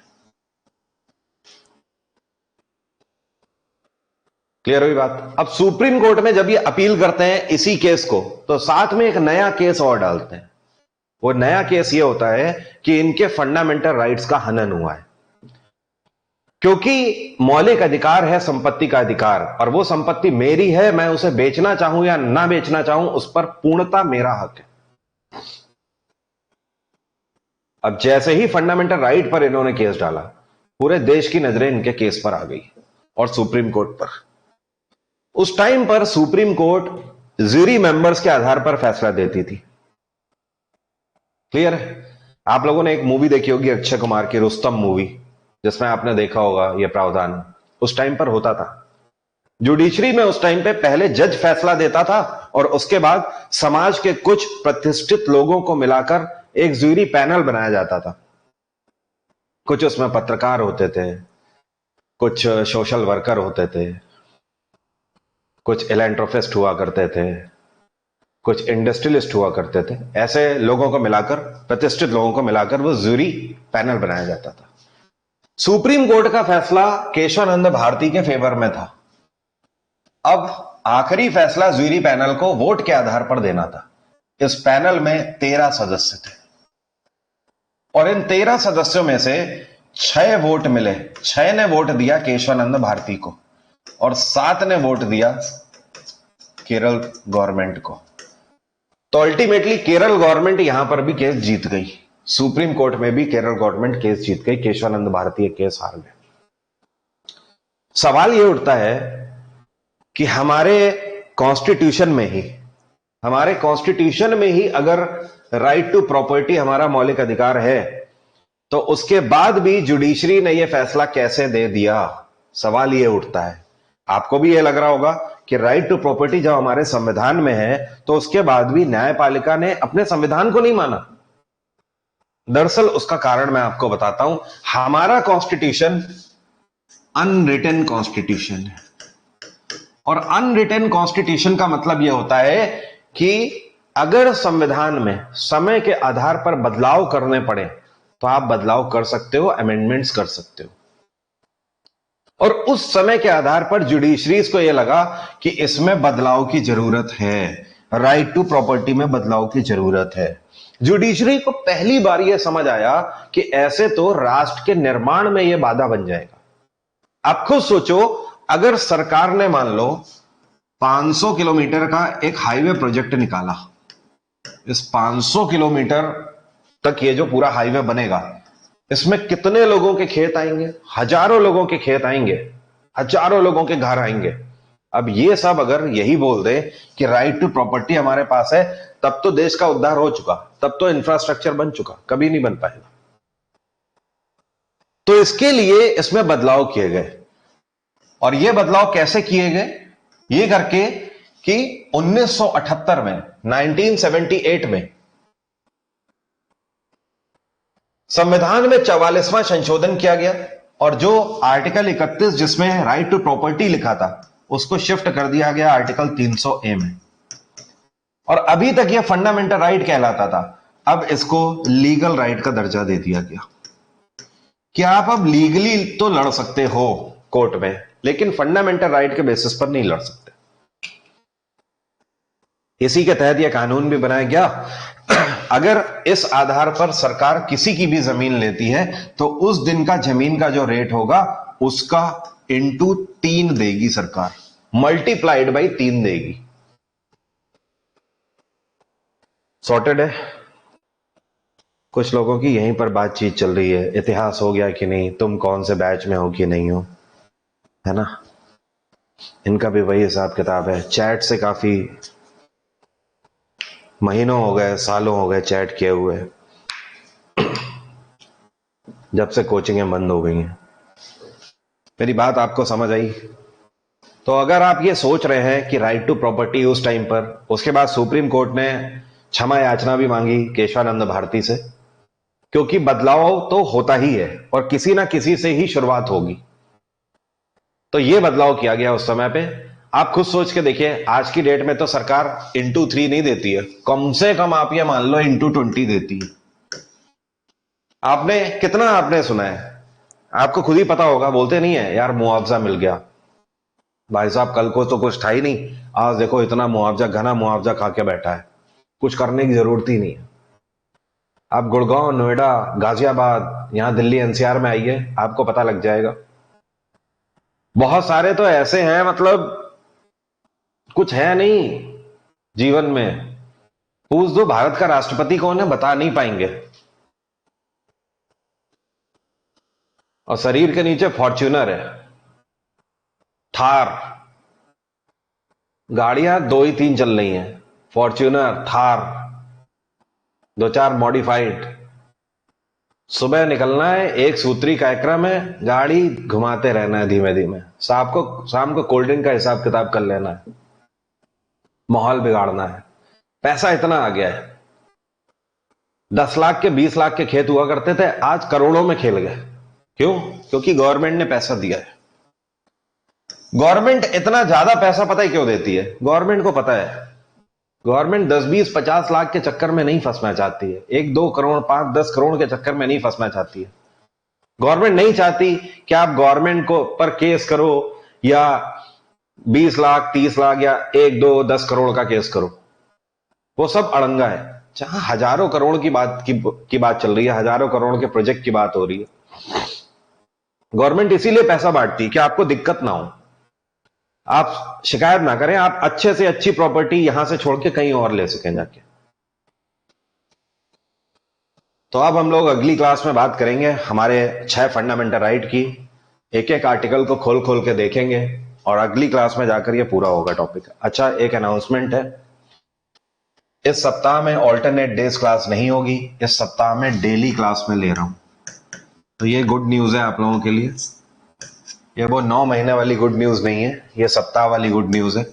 क्लियर हुई बात? अब सुप्रीम कोर्ट में जब ये अपील करते हैं इसी केस को, तो साथ में एक नया केस और डालते हैं। वो नया केस ये होता है कि इनके फंडामेंटल राइट्स का हनन हुआ है, क्योंकि मौलिक अधिकार है संपत्ति का अधिकार, और वो संपत्ति मेरी है, मैं उसे बेचना चाहूं या ना बेचना चाहूं, उस पर पूर्णता मेरा हक है। अब जैसे ही फंडामेंटल राइट पर इन्होंने केस डाला, पूरे देश की नजरें इनके केस पर आ गई और सुप्रीम कोर्ट पर। उस टाइम पर सुप्रीम कोर्ट ज्यूरी मेंबर्स के आधार पर फैसला देती थी। क्लियर है? आप लोगों ने एक मूवी देखी होगी अक्षय कुमार की, रुस्तम मूवी, जिसमें आपने देखा होगा यह प्रावधान उस टाइम पर होता था। जुडिशरी में उस टाइम पे पहले जज फैसला देता था और उसके बाद समाज के कुछ प्रतिष्ठित लोगों को मिलाकर एक ज्यूरी पैनल बनाया जाता था। कुछ उसमें पत्रकार होते थे, कुछ सोशल वर्कर होते थे, कुछ फिलैंथ्रोपिस्ट हुआ करते थे, कुछ इंडस्ट्रियलिस्ट हुआ करते थे। ऐसे लोगों को मिलाकर, प्रतिष्ठित लोगों को मिलाकर वो ज्यूरी पैनल बनाया जाता था। सुप्रीम कोर्ट का फैसला केशवानंद भारती के फेवर में था। अब आखिरी फैसला ज्यूरी पैनल को वोट के आधार पर देना था। इस पैनल में 13 सदस्य थे। और इन 13 सदस्यों में से 6 वोट मिले। 6 ने वोट दिया केशवानंद भारती को और 7 ने वोट दिया केरल गवर्नमेंट को। तो अल्टीमेटली केरल गवर्नमेंट यहां पर भी केस जीत गई। सुप्रीम कोर्ट में भी केरल गवर्नमेंट केस जीत गई, केशवानंद भारती केस हार गए। सवाल यह उठता है कि हमारे कॉन्स्टिट्यूशन में ही अगर राइट टू प्रॉपर्टी हमारा मौलिक अधिकार है, तो उसके बाद भी जुडिशरी ने यह फैसला कैसे दे दिया? सवाल यह उठता है। आपको भी यह लग रहा होगा कि राइट टू प्रॉपर्टी जब हमारे संविधान में है, तो उसके बाद भी न्यायपालिका ने अपने संविधान को नहीं माना। दरअसल उसका कारण मैं आपको बताता हूं। हमारा कॉन्स्टिट्यूशन अनरिटन कॉन्स्टिट्यूशन है, और अनरिटन कॉन्स्टिट्यूशन का मतलब यह होता है कि अगर संविधान में समय के आधार पर बदलाव करने पड़े तो आप बदलाव कर सकते हो, अमेंडमेंट्स कर सकते हो। और उस समय के आधार पर जुडिशरीज को यह लगा कि इसमें बदलाव की जरूरत है, राइट टू प्रॉपर्टी में बदलाव की जरूरत है। जुडिशरी को पहली बार यह समझ आया कि ऐसे तो राष्ट्र के निर्माण में यह बाधा बन जाएगा। आप खुद सोचो, अगर सरकार ने मान लो 500 किलोमीटर का एक हाईवे प्रोजेक्ट निकाला, इस 500 किलोमीटर तक ये जो पूरा हाईवे बनेगा, इसमें कितने लोगों के खेत आएंगे? हजारों लोगों के खेत आएंगे, हजारों लोगों के घर आएंगे। अब ये सब अगर यही बोल दे कि राइट टू प्रॉपर्टी हमारे पास है, तब तो देश का उद्धार हो चुका, तब तो इंफ्रास्ट्रक्चर बन चुका, कभी नहीं बन पाएगा। तो इसके लिए इसमें बदलाव किए गए। और ये बदलाव कैसे किए गए? ये करके कि 1978 में, 1978 में संविधान में 44वां संशोधन किया गया, और जो आर्टिकल 31 जिसमें राइट टू प्रॉपर्टी लिखा था, उसको शिफ्ट कर दिया गया आर्टिकल 300A में। और अभी तक यह फंडामेंटल राइट कहलाता था, अब इसको लीगल राइट का दर्जा दे दिया गया कि आप अब लीगली तो लड़ सकते हो कोर्ट में, लेकिन फंडामेंटल राइट के बेसिस पर नहीं लड़ सकते। इसी के तहत यह कानून भी बनाया गया, अगर इस आधार पर सरकार किसी की भी जमीन लेती है तो उस दिन का जमीन का जो रेट होगा उसका इंटू 3 देगी सरकार, मल्टीप्लाइड बाई 3 देगी। सॉर्टेड है। कुछ लोगों की यहीं पर बातचीत चल रही है, इतिहास हो गया कि नहीं, तुम कौन से बैच में हो कि नहीं हो, है ना? इनका भी वही हिसाब किताब है। चैट से काफी महीनों हो गए, सालों हो गए चैट किए हुए, जब से कोचिंगें बंद हो गई हैं। मेरी बात आपको समझ आई? तो अगर आप ये सोच रहे हैं कि राइट टू प्रॉपर्टी उस टाइम पर, उसके बाद सुप्रीम कोर्ट ने क्षमा याचना भी मांगी केशवानंद भारती से, क्योंकि बदलाव तो होता ही है और किसी ना किसी से ही शुरुआत होगी। तो यह बदलाव किया गया उस समय पे। आप खुद सोच के देखिए, आज की डेट में तो सरकार इंटू 3 नहीं देती है, कम से कम आप ये मान लो इंटू 20 देती है। आपने कितना आपने सुना है? आपको खुद ही पता होगा, बोलते नहीं है यार मुआवजा मिल गया। भाई साहब कल को तो कुछ था ही नहीं, आज देखो इतना मुआवजा, घना मुआवजा खा के बैठा है, कुछ करने की जरूरत ही नहीं है। आप गुड़गांव, नोएडा, गाजियाबाद, यहां दिल्ली एनसीआर में आइए, आपको पता लग जाएगा। बहुत सारे तो ऐसे हैं, मतलब कुछ है नहीं जीवन में, पूछ दो भारत का राष्ट्रपति कौन है, बता नहीं पाएंगे। और शरीर के नीचे फॉर्च्यूनर है, थार, गाड़ियां 2 ही 3 चल रही हैं, फॉर्च्यूनर, थार, 2-4 मॉडिफाइड। सुबह निकलना है, एक सूत्री कार्यक्रम है, गाड़ी घुमाते रहना है धीमे धीमे, शाम को कोल्ड ड्रिंक का हिसाब किताब कर लेना है, माहौल बिगाड़ना है। पैसा इतना आ गया है, 10 लाख के 20 लाख के खेत हुआ करते थे, आज करोड़ों में खेल गए। क्यों? क्योंकि गवर्नमेंट ने पैसा दिया है। गवर्नमेंट इतना ज्यादा पैसा पता है क्यों देती है? गवर्नमेंट को पता है, गवर्नमेंट 10, 20, 50 लाख के चक्कर में नहीं फंसना चाहती है, 1-2 करोड़, 5-10 करोड़ के चक्कर में नहीं फंसना चाहती है। गवर्नमेंट नहीं चाहती कि आप गवर्नमेंट को पर केस करो या 20 लाख, 30 लाख या 1-2, 10 करोड़ का केस करो, वो सब अड़ंगा है। जहां हजारों करोड़ की बात चल रही है, हजारों करोड़ के प्रोजेक्ट की बात हो रही है। गवर्नमेंट इसीलिए पैसा बांटती है कि आपको दिक्कत ना हो, आप शिकायत ना करें, आप अच्छे से अच्छी प्रॉपर्टी यहां से छोड़ के कहीं और ले सकें जाके। तो अब हम लोग अगली क्लास में बात करेंगे हमारे 6 फंडामेंटल राइट की। एक एक आर्टिकल को खोल खोल के देखेंगे और अगली क्लास में जाकर ये पूरा होगा टॉपिक। अच्छा, एक अनाउंसमेंट है, इस सप्ताह में ऑल्टरनेट डेज क्लास नहीं होगी, इस सप्ताह में डेली क्लास में ले रहा हूं। तो ये गुड न्यूज है आप लोगों के लिए। ये वो 9 महीने वाली गुड न्यूज नहीं है, ये सप्ताह वाली गुड न्यूज है।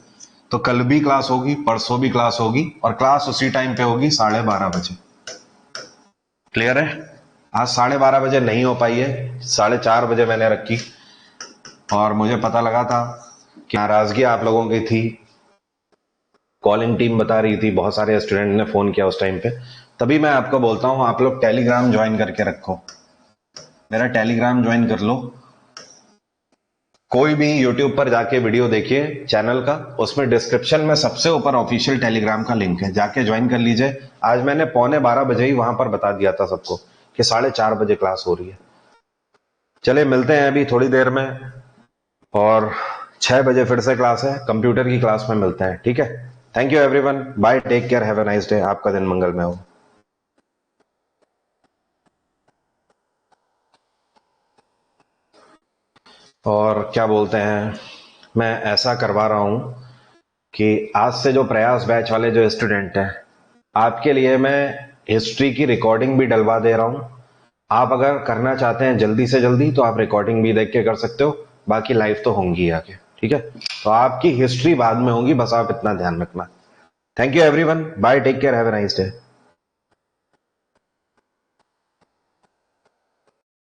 तो कल भी क्लास होगी, परसों भी क्लास होगी, और क्लास उसी टाइम पे होगी 12:30 बजे। क्लियर है? आज 12:30 बजे नहीं हो पाई है, 4:30 बजे मैंने रखी, और मुझे पता लगा था कि नाराजगी आप लोगों की थी। कॉलिंग टीम बता रही थी, बहुत सारे स्टूडेंट ने फोन किया उस टाइम पे। तभी मैं आपको बोलता हूं आप लोग टेलीग्राम ज्वाइन करके रखो, मेरा टेलीग्राम ज्वाइन कर लो। कोई भी यूट्यूब पर जाके वीडियो देखिए चैनल का, उसमें डिस्क्रिप्शन में सबसे ऊपर ऑफिशियल टेलीग्राम का लिंक है, जाके ज्वाइन कर लीजिए। आज मैंने 11:15 बजे ही वहां पर बता दिया था सबको कि 4:30 बजे क्लास हो रही है। चलिए मिलते हैं अभी थोड़ी देर में, और 6 बजे फिर से क्लास है, कंप्यूटर की क्लास में मिलते हैं, ठीक है? Thank you everyone, bye, take care, have a nice day, आपका दिन मंगलमय हो। और क्या बोलते हैं, मैं ऐसा करवा रहा हूं कि आज से जो प्रयास बैच वाले जो स्टूडेंट हैं, आपके लिए मैं हिस्ट्री की रिकॉर्डिंग भी डलवा दे रहा हूं। आप अगर करना चाहते हैं जल्दी से जल्दी तो आप रिकॉर्डिंग भी देख के कर सकते हो, बाकी लाइव तो होंगी आगे, ठीक है? तो आपकी हिस्ट्री बाद में होगी, बस आप इतना ध्यान रखना। Thank you everyone, bye, take care, have a nice day.